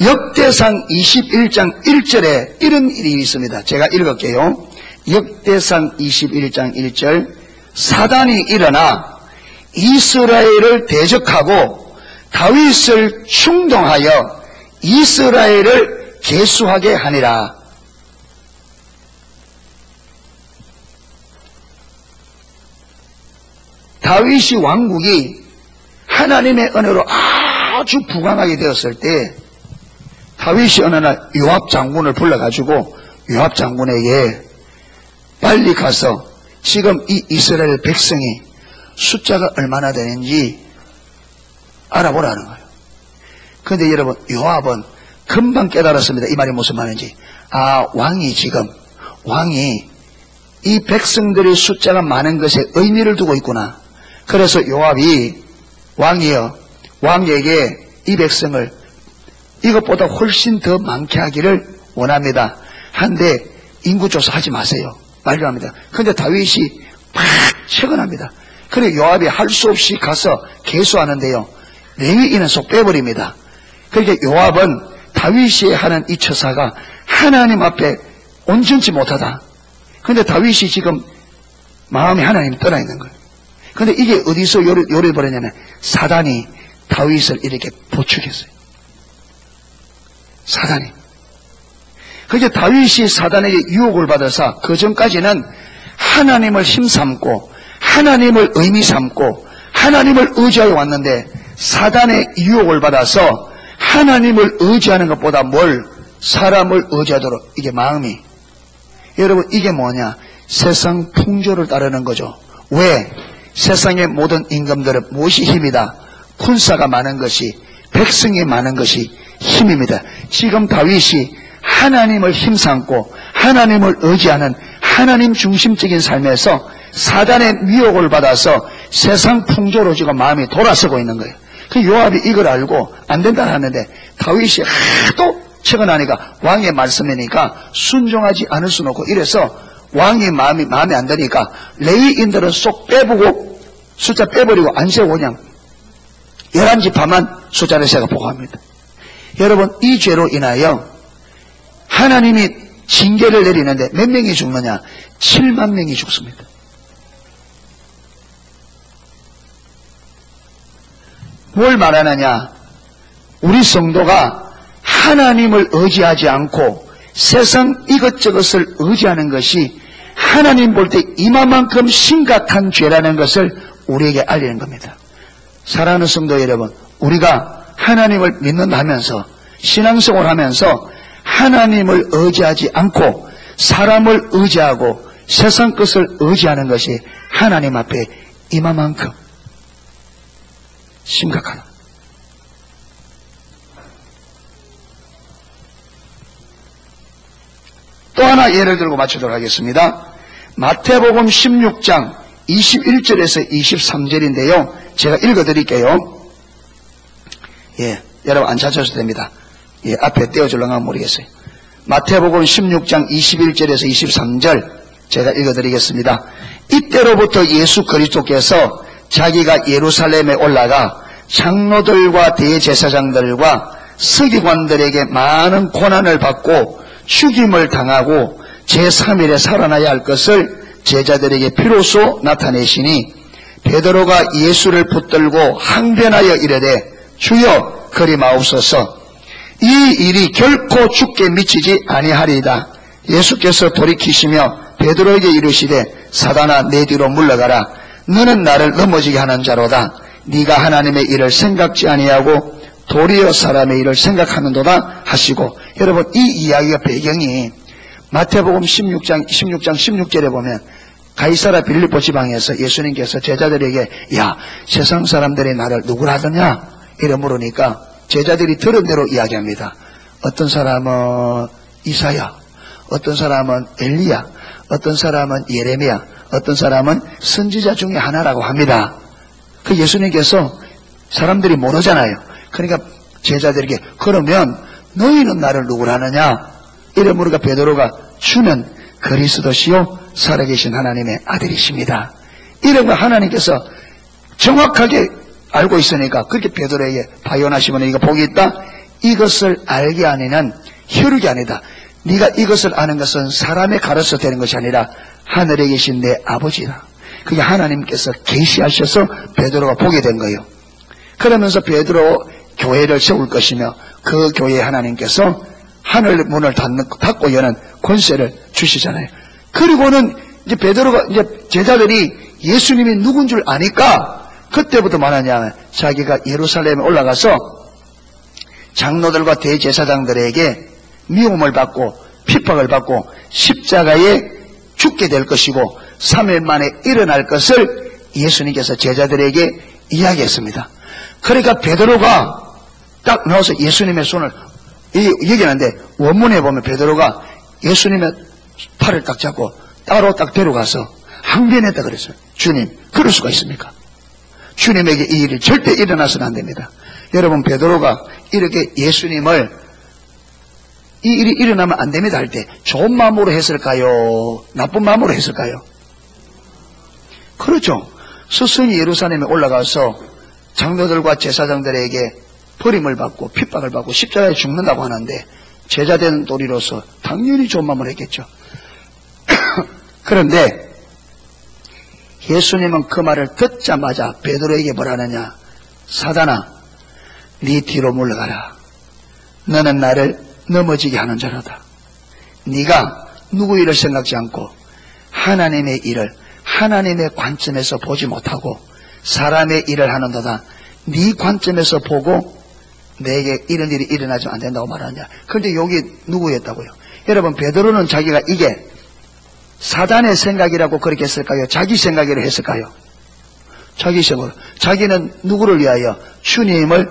역대상 21장 1절에 이런 일이 있습니다. 제가 읽을게요. 역대상 21장 1절. 사단이 일어나 이스라엘을 대적하고 다윗을 충동하여 이스라엘을 계수하게 하니라. 다윗이 왕국이 하나님의 은혜로 아주 부강하게 되었을 때 다윗이 어느 날 요압 장군을 불러가지고 요압 장군에게 빨리 가서 지금 이 이스라엘 백성이 숫자가 얼마나 되는지 알아보라는 거예요. 그런데 여러분, 요압은 금방 깨달았습니다. 이 말이 무슨 말인지. 왕이 이 백성들의 숫자가 많은 것에 의미를 두고 있구나. 그래서 요압이 왕에게 이 백성을 이것보다 훨씬 더 많게 하기를 원합니다. 한데 인구조사 하지 마세요. 말로 합니다. 그런데 다윗이 막 채근합니다. 그래 요압이 할 수 없이 가서 계수하는데요, 레위인은 쏙 빼버립니다. 그러니까 요압은 다윗이 하는 이 처사가 하나님 앞에 온전치 못하다. 그런데 다윗이 지금 마음이 하나님 떠나 있는 거예요. 그런데 이게 어디서 요리를 벌였냐면 사단이 다윗을 이렇게 부추겼어요. 사단이. 그러니까 다윗이 사단에게 유혹을 받아서 그 전까지는 하나님을 힘삼고 하나님을 의미 삼고 하나님을 의지하여 왔는데 사단의 유혹을 받아서 하나님을 의지하는 것보다 사람을 의지하도록 이게 마음이. 여러분, 이게 뭐냐? 세상 풍조를 따르는 거죠. 왜? 세상의 모든 임금들은 무엇이 힘이다? 군사가 많은 것이, 백성이 많은 것이 힘입니다. 지금 다윗이 하나님을 힘삼고 하나님을 의지하는 하나님 중심적인 삶에서 사단의 미혹을 받아서 세상 풍조로 지금 마음이 돌아서고 있는 거예요. 그 요압이 이걸 알고 안 된다 하는데 다윗이 하도 채근하니까 왕의 말씀이니까 순종하지 않을 수는 없고, 이래서 왕의 마음이 안 되니까 레위인들은 쏙 빼보고 숫자 빼버리고 안 세우고 그냥 11지파만 숫자를 세가 보고합니다. 여러분, 이 죄로 인하여 하나님이 징계를 내리는데 몇 명이 죽느냐? 7만 명이 죽습니다. 뭘 말하느냐? 우리 성도가 하나님을 의지하지 않고 세상 이것저것을 의지하는 것이 하나님 볼 때 이만큼 심각한 죄라는 것을 우리에게 알리는 겁니다. 사랑하는 성도 여러분, 우리가 하나님을 믿는다 하면서 신앙생활을 하면서 하나님을 의지하지 않고 사람을 의지하고 세상 것을 의지하는 것이 하나님 앞에 이만큼 심각하다. 또 하나 예를 들고 마치도록 하겠습니다. 마태복음 16장 21절에서 23절인데요. 제가 읽어드릴게요. 여러분 안 찾으셔도 됩니다. 앞에 떼어줄랑하면 모르겠어요. 마태복음 16장 21절에서 23절 제가 읽어드리겠습니다. 이때로부터 예수 그리스도께서 자기가 예루살렘에 올라가 장로들과 대제사장들과 서기관들에게 많은 고난을 받고 죽임을 당하고 제3일에 살아나야 할 것을 제자들에게 비로소 나타내시니 베드로가 예수를 붙들고 항변하여 이르되 주여 그리 마옵소서 이 일이 결코 죽게 미치지 아니하리이다. 예수께서 돌이키시며 베드로에게 이르시되 사단아 내 뒤로 물러가라. 너는 나를 넘어지게 하는 자로다. 네가 하나님의 일을 생각지 아니하고 도리어 사람의 일을 생각하는도다 하시고, 여러분 이 이야기가 배경이 마태복음 16장 16절에 보면 가이사라 빌립보 지방에서 예수님께서 제자들에게 야 세상 사람들이 나를 누구라 하더냐 이래 물으니까 제자들이 들은 대로 이야기합니다. 어떤 사람은 이사야, 어떤 사람은 엘리야, 어떤 사람은 예레미야, 어떤 사람은 선지자 중에 하나라고 합니다. 그 예수님께서 사람들이 모르잖아요. 그러니까 제자들에게 그러면 너희는 나를 누구라 하느냐 이래 물으니까 베드로가 주는 그리스도시요 살아계신 하나님의 아들이십니다. 이런 거 하나님께서 정확하게 알고 있으니까 그렇게 베드로에게 바요나시모네 이거 복이 있다. 이것을 알게 아니는 혈육이 아니다. 네가 이것을 아는 것은 사람의 가르쳐 되는 것이 아니라 하늘에 계신 내 아버지다. 그게 하나님께서 계시하셔서 베드로가 보게 된 거예요. 그러면서 베드로 교회를 세울 것이며 그 교회에 하나님께서 하늘 문을 닫고 여는 권세를 주시잖아요. 그리고는 이제 베드로가 이제 제자들이 예수님이 누군 줄 아니까 그때부터 말하냐 자기가 예루살렘에 올라가서 장로들과 대제사장들에게 미움을 받고 핍박을 받고 십자가에 죽게 될 것이고 3일 만에 일어날 것을 예수님께서 제자들에게 이야기했습니다. 그러니까 베드로가 딱 나와서 예수님의 손을 얘기하는데 원문에 보면 베드로가 예수님의 팔을 딱 잡고 따로 딱 데려가서 항변했다 그랬어요. 주님 그럴 수가 있습니까? 주님에게 이 일이 절대 일어나서는 안 됩니다. 여러분 베드로가 이렇게 예수님을 이 일이 일어나면 안 됩니다 할 때 좋은 마음으로 했을까요? 나쁜 마음으로 했을까요? 그렇죠. 스승이 예루살렘에 올라가서 장로들과 제사장들에게 버림을 받고 핍박을 받고 십자가에 죽는다고 하는데 제자된 도리로서 당연히 좋은 마음을 했겠죠. 그런데 예수님은 그 말을 듣자마자 베드로에게 뭐라느냐 사단아 네 뒤로 물러가라. 너는 나를 넘어지게 하는 자로다. 네가 누구 일을 생각지 않고 하나님의 일을 하나님의 관점에서 보지 못하고 사람의 일을 하는도다. 네 관점에서 보고 내게 이런 일이 일어나지 안 된다고 말하냐. 그런데 여기 누구였다고요? 여러분 베드로는 자기가 이게 사단의 생각이라고 그렇게 했을까요? 자기 생각이라고 했을까요? 자기 생각. 자기는 누구를 위하여? 주님을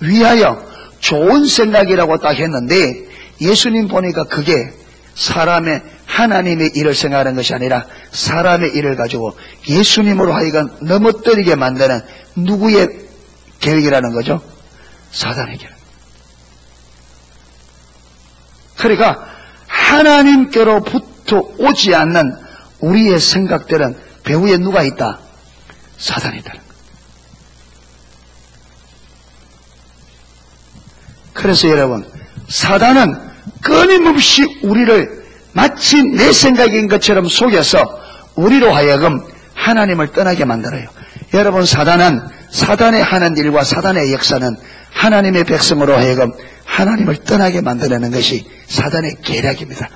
위하여 좋은 생각이라고 딱 했는데 예수님 보니까 그게 사람의 하나님의 일을 생각하는 것이 아니라 사람의 일을 가지고 예수님으로 하여금 넘어뜨리게 만드는 누구의 계획이라는 거죠? 사단의 계획. 그러니까 하나님께로부터 오지 않는 우리의 생각들은 배후에 누가 있다? 사단이 있다는 거예요. 그래서 여러분 사단은 끊임없이 우리를 마치 내 생각인 것처럼 속여서 우리로 하여금 하나님을 떠나게 만들어요. 여러분 사단은 사단의 하는 일과 사단의 역사는 하나님의 백성으로 하여금 하나님을 떠나게 만들어내는 것이 사단의 계략입니다.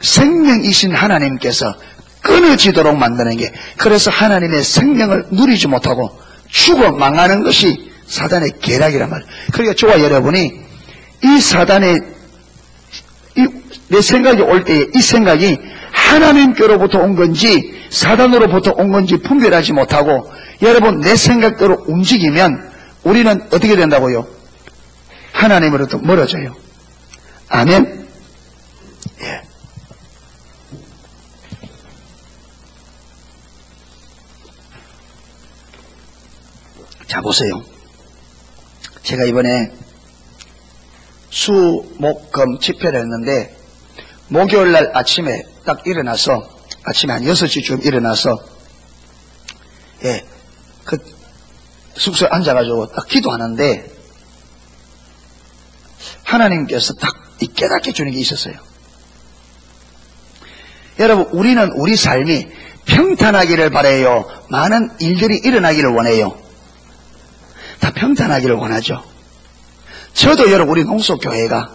생명이신 하나님께서 끊어지도록 만드는 게 그래서 하나님의 생명을 누리지 못하고 죽어 망하는 것이 사단의 계략이란 말이에요. 그러니까 저와 여러분이 이 사단의 내 생각이 올 때에 이 생각이 하나님께로부터 온 건지 사단으로부터 온 건지 분별하지 못하고 여러분 내 생각대로 움직이면 우리는 어떻게 된다고요? 하나님으로부터 멀어져요. 아멘. 예. 자 보세요. 제가 이번에 수, 목, 금 집회를 했는데 목요일날 아침에 딱 일어나서 아침에 한 6시쯤 일어나서 예, 그 숙소에 앉아가지고 딱 기도하는데 하나님께서 딱 깨닫게 주는 게 있었어요. 여러분 우리는 우리 삶이 평탄하기를 바라요. 많은 일들이 일어나기를 원해요. 다 평탄하기를 원하죠. 저도 여러분 우리 농속교회가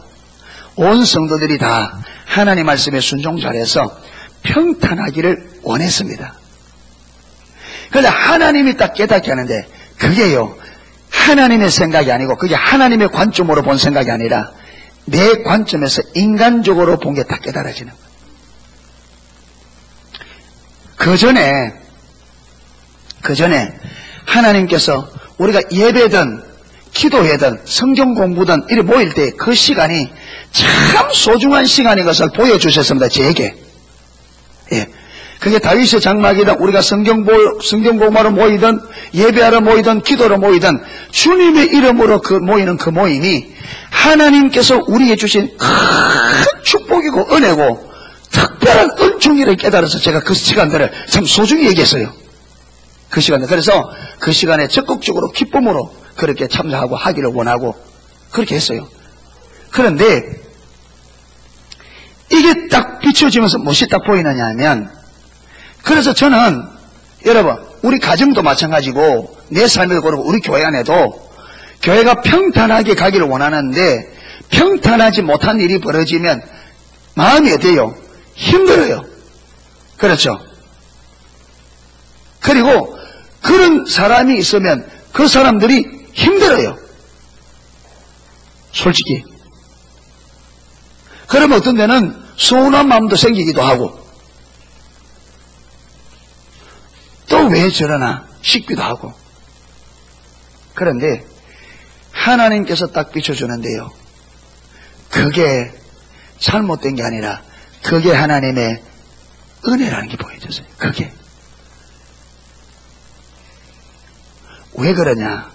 온 성도들이 다 하나님 말씀에 순종 잘해서 평탄하기를 원했습니다. 그런데 하나님이 딱 깨닫게 하는데 그게요 하나님의 생각이 아니고 그게 하나님의 관점으로 본 생각이 아니라 내 관점에서 인간적으로 본 게 딱 깨달아지는 거예요. 그 전에 하나님께서 우리가 예배든 기도회든 성경 공부든 이렇게 모일 때 그 시간이 참 소중한 시간인 것을 보여주셨습니다. 제게. 예. 그게 다윗의 장막이든 우리가 성경 공부하러 모이든 예배하러 모이든 기도로 모이든 주님의 이름으로 모이는 그 모임이 하나님께서 우리에게 주신 큰 축복이고 은혜고 특별한 은총이를 깨달아서 제가 그 시간들을 참 소중히 얘기했어요. 그 시간에. 그래서 그 시간에 적극적으로 기쁨으로 그렇게 참여하고 하기를 원하고 그렇게 했어요. 그런데 이게 딱 비춰지면서 무엇이 딱 보이느냐 하면 그래서 저는 여러분 우리 가정도 마찬가지고 내 삶에도 그렇고 우리 교회 안에도 교회가 평탄하게 가기를 원하는데 평탄하지 못한 일이 벌어지면 마음이 어때요? 힘들어요. 그렇죠? 그리고 그런 사람이 있으면 그 사람들이 힘들어요. 솔직히. 그러면 어떤 데는 서운한 마음도 생기기도 하고 또 왜 저러나 싶기도 하고. 그런데 하나님께서 딱 비춰주는데요. 그게 잘못된 게 아니라 그게 하나님의 은혜라는 게 보여졌어요. 그게. 왜 그러냐?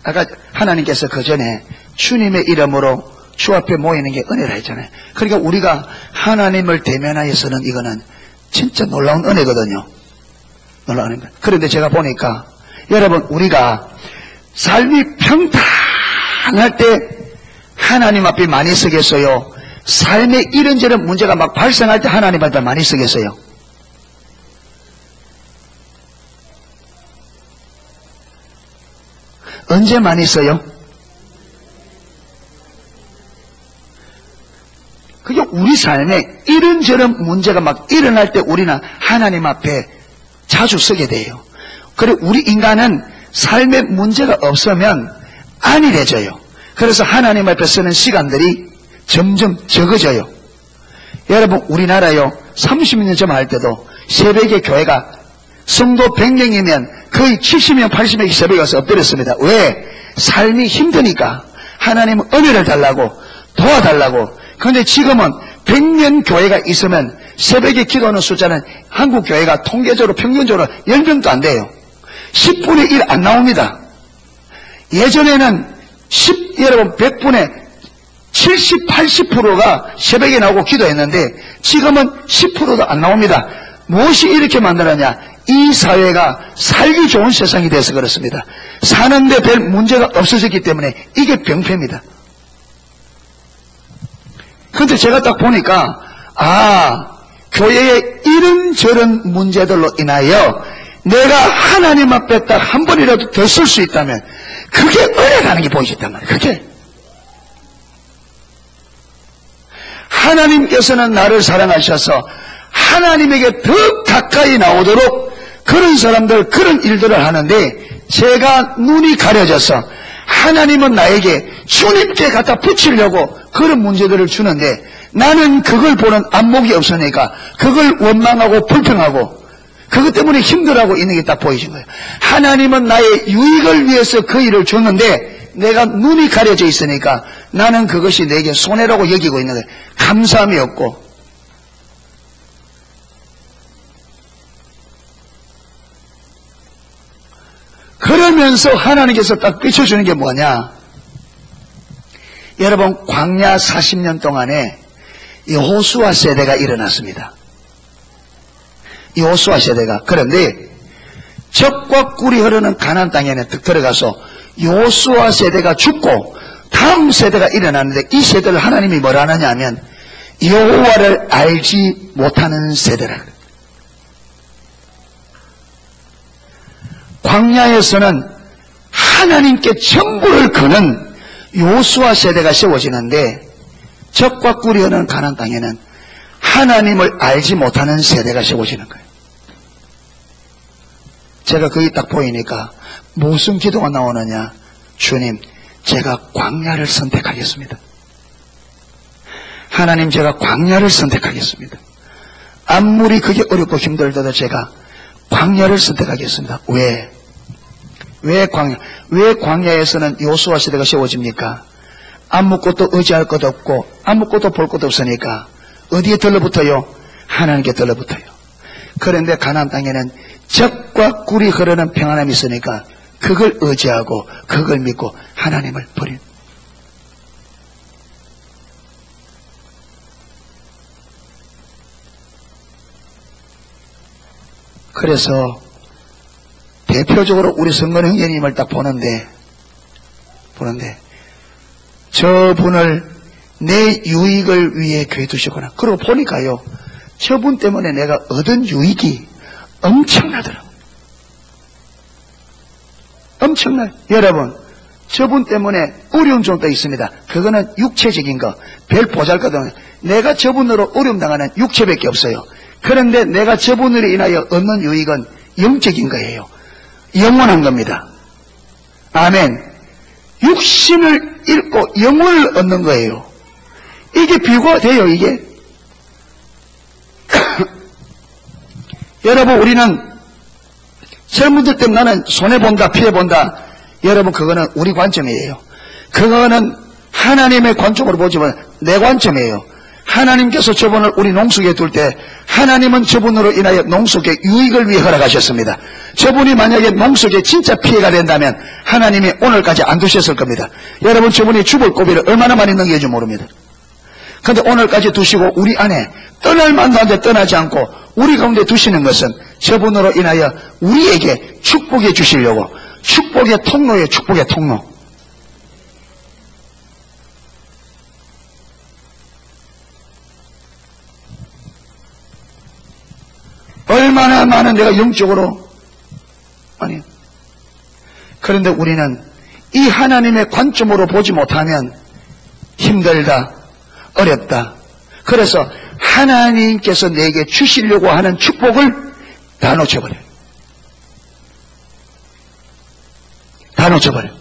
아까 하나님께서 그 전에 주님의 이름으로 주 앞에 모이는 게 은혜라 했잖아요. 그러니까 우리가 하나님을 대면하여서는 이거는 진짜 놀라운 은혜거든요. 놀라운 은혜. 그런데 제가 보니까 여러분 우리가 삶이 평탄할 때 하나님 앞에 많이 서겠어요? 삶에 이런저런 문제가 막 발생할 때 하나님 앞에 많이 서겠어요? 언제 많이 써요? 그게 우리 삶에 이런저런 문제가 막 일어날 때 우리는 하나님 앞에 자주 서게 돼요. 그리고 우리 인간은 삶에 문제가 없으면 안일해져요. 그래서 하나님 앞에 서는 시간들이 점점 적어져요. 여러분 우리나라요 30년 전 할 때도 새벽에 교회가 성도 100명이면 거의 70명 80명이 새벽에 와서 엎드렸습니다. 왜? 삶이 힘드니까 하나님은 은혜를 달라고 도와달라고. 그런데 지금은 100명 교회가 있으면 새벽에 기도하는 숫자는 한국 교회가 통계적으로 평균적으로 10명도 안 돼요. 10분의 1 안 나옵니다. 예전에는 여러분 100분의 70, 80%가 새벽에 나오고 기도했는데 지금은 10%도 안 나옵니다. 무엇이 이렇게 만들었냐? 이 사회가 살기 좋은 세상이 돼서 그렇습니다. 사는데 별 문제가 없어졌기 때문에 이게 병폐입니다. 그런데 제가 딱 보니까 교회의 이런저런 문제들로 인하여 내가 하나님 앞에 딱 한 번이라도 더 설 수 있다면 그게 은혜라는 게 보이셨단 말이에요. 그게 하나님께서는 나를 사랑하셔서 하나님에게 더 가까이 나오도록 그런 사람들 그런 일들을 하는데 제가 눈이 가려져서 하나님은 나에게 주님께 갖다 붙이려고 그런 문제들을 주는데 나는 그걸 보는 안목이 없으니까 그걸 원망하고 불평하고 그것 때문에 힘들어하고 있는 게 딱 보이신 거예요. 하나님은 나의 유익을 위해서 그 일을 줬는데 내가 눈이 가려져 있으니까 나는 그것이 내게 손해라고 여기고 있는 거예요. 감사함이 없고. 그러면서 하나님께서 딱 비춰주는 게 뭐냐? 여러분, 광야 40년 동안에 여호수아 세대가 일어났습니다. 여호수아 세대가. 그런데 적과 꿀이 흐르는 가나안 땅에는 득 들어가서 여호수아 세대가 죽고 다음 세대가 일어났는데 이 세대를 하나님이 뭐라 하느냐 하면 여호와를 알지 못하는 세대라. 광야에서는 하나님께 전부를 거는 여호수아 세대가 세워지는데 적과 꿀이 흐르는 가나안 땅에는 하나님을 알지 못하는 세대가 세워지는 거예요. 제가 거기 딱 보이니까 무슨 기도가 나오느냐? 주님, 제가 광야를 선택하겠습니다. 하나님, 제가 광야를 선택하겠습니다. 아무리 그게 어렵고 힘들더라도 제가 광야를 선택하겠습니다. 왜 광야에서는 여호수아 세대가 세워집니까? 아무것도 의지할 것도 없고 아무것도 볼 것도 없으니까 어디에 들러붙어요? 하나님께 들러붙어요. 그런데 가나안 땅에는 적과 꿀이 흐르는 평안함이 있으니까 그걸 의지하고 그걸 믿고 하나님을 버린. 그래서 대표적으로 우리 성건 형제님을 딱 보는데 저분을 내 유익을 위해 교회 두시구나. 그러고 보니까요, 저분 때문에 내가 얻은 유익이 엄청나더라고요. 엄청나요. 여러분, 저분 때문에 어려운 점도 있습니다. 그거는 육체적인 거, 별 보잘것없는. 내가 저분으로 어려움 당하는 육체밖에 없어요. 그런데 내가 저분으로 인하여 얻는 유익은 영적인 거예요. 영원한 겁니다. 아멘. 육신을 잃고 영혼을 얻는 거예요. 이게 비교가 돼요, 이게. 여러분, 우리는 젊은들 때문에 나는 손해본다, 피해본다. 여러분, 그거는 우리 관점이에요. 그거는 하나님의 관점으로 보지만 내 관점이에요. 하나님께서 저분을 우리 농속에 둘 때 하나님은 저분으로 인하여 농속의 유익을 위해 허락하셨습니다. 저분이 만약에 농속에 진짜 피해가 된다면 하나님이 오늘까지 안 두셨을 겁니다. 여러분, 저분이 죽을 고비를 얼마나 많이 넘겨줄 모릅니다. 그런데 오늘까지 두시고 우리 안에 떠날 만도 한데 떠나지 않고 우리 가운데 두시는 것은 저분으로 인하여 우리에게 축복해 주시려고, 축복의 통로예요. 축복의 통로. 얼마나 많은 내가 영적으로, 아니, 그런데 우리는 이 하나님의 관점으로 보지 못하면 힘들다, 어렵다. 그래서 하나님께서 내게 주시려고 하는 축복을 다 놓쳐버려요. 다 놓쳐버려요.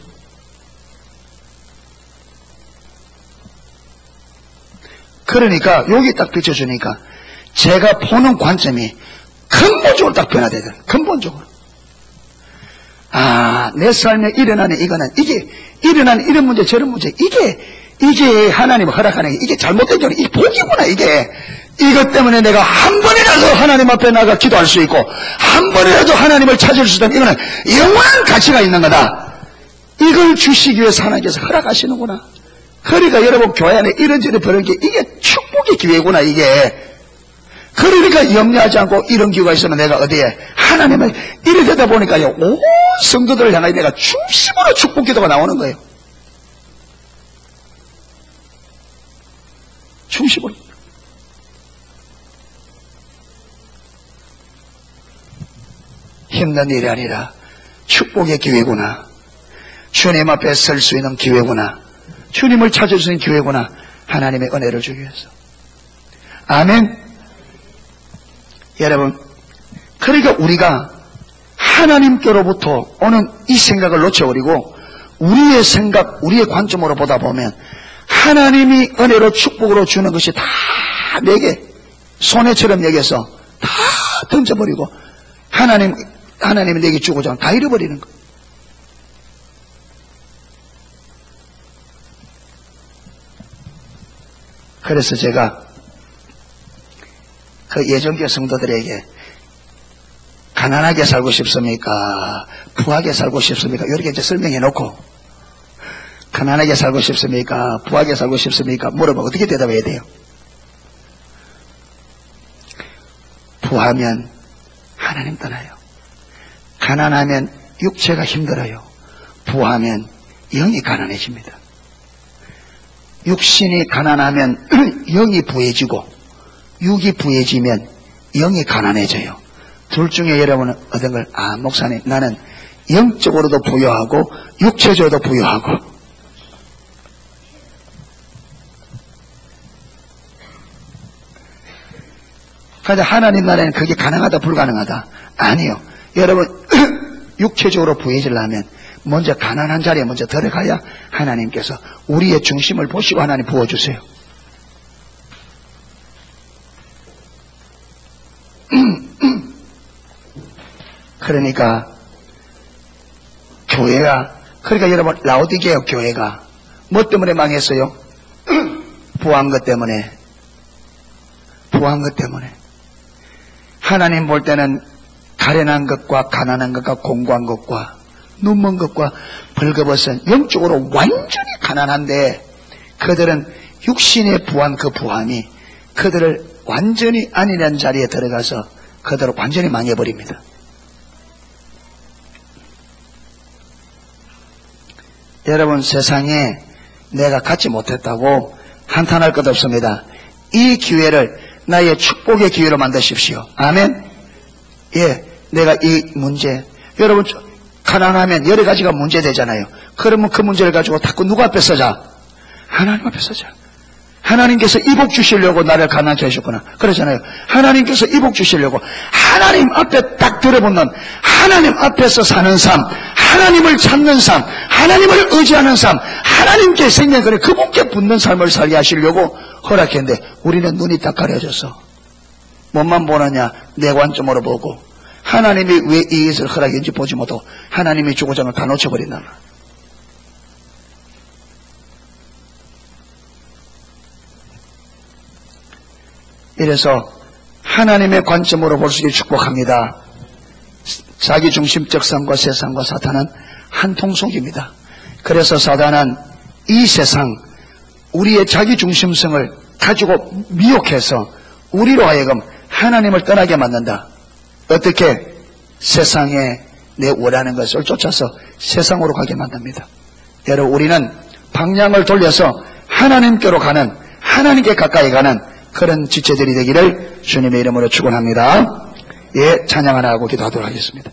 그러니까 여기 딱 비춰주니까 제가 보는 관점이 근본적으로 딱 변화되더라고요. 근본적으로. 아, 내 삶에 일어나는 이거는, 이게, 일어나는 이런 문제, 저런 문제, 이게 하나님 허락하는 게, 이게 잘못된 게, 이게 복이구나, 이게. 이것 때문에 내가 한 번이라도 하나님 앞에 나가 기도할 수 있고, 한 번이라도 하나님을 찾을 수 있다면, 이거는 영원한 가치가 있는 거다. 이걸 주시기 위해서 하나님께서 허락하시는구나. 그러니까 여러분, 교회 안에 이런저런 그런 게, 이게 축복의 기회구나, 이게. 그러니까 염려하지 않고 이런 기회가 있으면 내가 어디에 하나님을 이래 되다 보니까요, 온 성도들을 향하여 내가 중심으로 축복 기도가 나오는 거예요. 중심으로. 힘든 일이 아니라 축복의 기회구나. 주님 앞에 설 수 있는 기회구나. 주님을 찾을 수 있는 기회구나. 하나님의 은혜를 주기 위해서. 아멘. 여러분, 그러니까 우리가 하나님께로부터 오는 이 생각을 놓쳐버리고 우리의 생각, 우리의 관점으로 보다 보면 하나님이 은혜로 축복으로 주는 것이 다 내게 손해처럼 여겨서 다 던져버리고 하나님이 내게 주고자 하면 다 잃어버리는 거. 그래서 제가 그 예정교 성도들에게 가난하게 살고 싶습니까? 부하게 살고 싶습니까? 이렇게 이제 설명해 놓고 가난하게 살고 싶습니까? 부하게 살고 싶습니까? 물어보면 어떻게 대답해야 돼요? 부하면 하나님 떠나요. 가난하면 육체가 힘들어요. 부하면 영이 가난해집니다. 육신이 가난하면 영이 부해지고 육이 부해지면 영이 가난해져요. 둘 중에 여러분은 어떤 걸 목사님 나는 영적으로도 부유하고 육체적으로도 부유하고 그런데 하나님 나라에는 그게 가능하다 불가능하다? 아니요. 여러분 육체적으로 부해지려면 먼저 가난한 자리에 먼저 들어가야 하나님께서 우리의 중심을 보시고 하나님 부어주세요. 그러니까 그러니까 여러분 라오디게아 교회가 뭐 때문에 망했어요? 부한 것 때문에. 하나님 볼 때는 가련한 것과 가난한 것과 공고한 것과 눈먼 것과 벌거벗은 영적으로 완전히 가난한데 그들은 육신에 부한 그 부함이 그들을 완전히 아니라는 자리에 들어가서 그들을 완전히 망해버립니다. 여러분 세상에 내가 갖지 못했다고 한탄할 것 없습니다. 이 기회를 나의 축복의 기회로 만드십시오. 아멘. 예, 내가 이 문제 여러분 가난하면 여러 가지가 문제되잖아요. 그러면 그 문제를 가지고 자꾸 누구 앞에 서자? 하나님 앞에 서자. 하나님께서 이복 주시려고 나를 가난케 하셨구나. 그러잖아요. 하나님께서 이복 주시려고 하나님 앞에 딱 들어붙는 하나님 앞에서 사는 삶, 하나님을 찾는 삶, 하나님을 의지하는 삶, 하나님께 생명을 그분께 붙는 삶을 살게 하시려고 허락했는데 우리는 눈이 딱 가려져서 뭐만 보느냐? 내 관점으로 보고 하나님이 왜 이 일을 허락했는지 보지 못하고 하나님이 주고자 하는 걸 다 놓쳐버린다. 이래서 하나님의 관점으로 볼 수 있게 축복합니다. 자기중심적 삶과 세상과 사탄은 한 통속입니다. 그래서 사탄은 이 세상 우리의 자기중심성을 가지고 미혹해서 우리로 하여금 하나님을 떠나게 만든다. 어떻게? 세상에 내 원하는 것을 쫓아서 세상으로 가게 만듭니다. 여러분 우리는 방향을 돌려서 하나님께로 가는 하나님께 가까이 가는 그런 지체들이 되기를 주님의 이름으로 축원합니다. 예, 찬양 하나 하고 기도하도록 하겠습니다.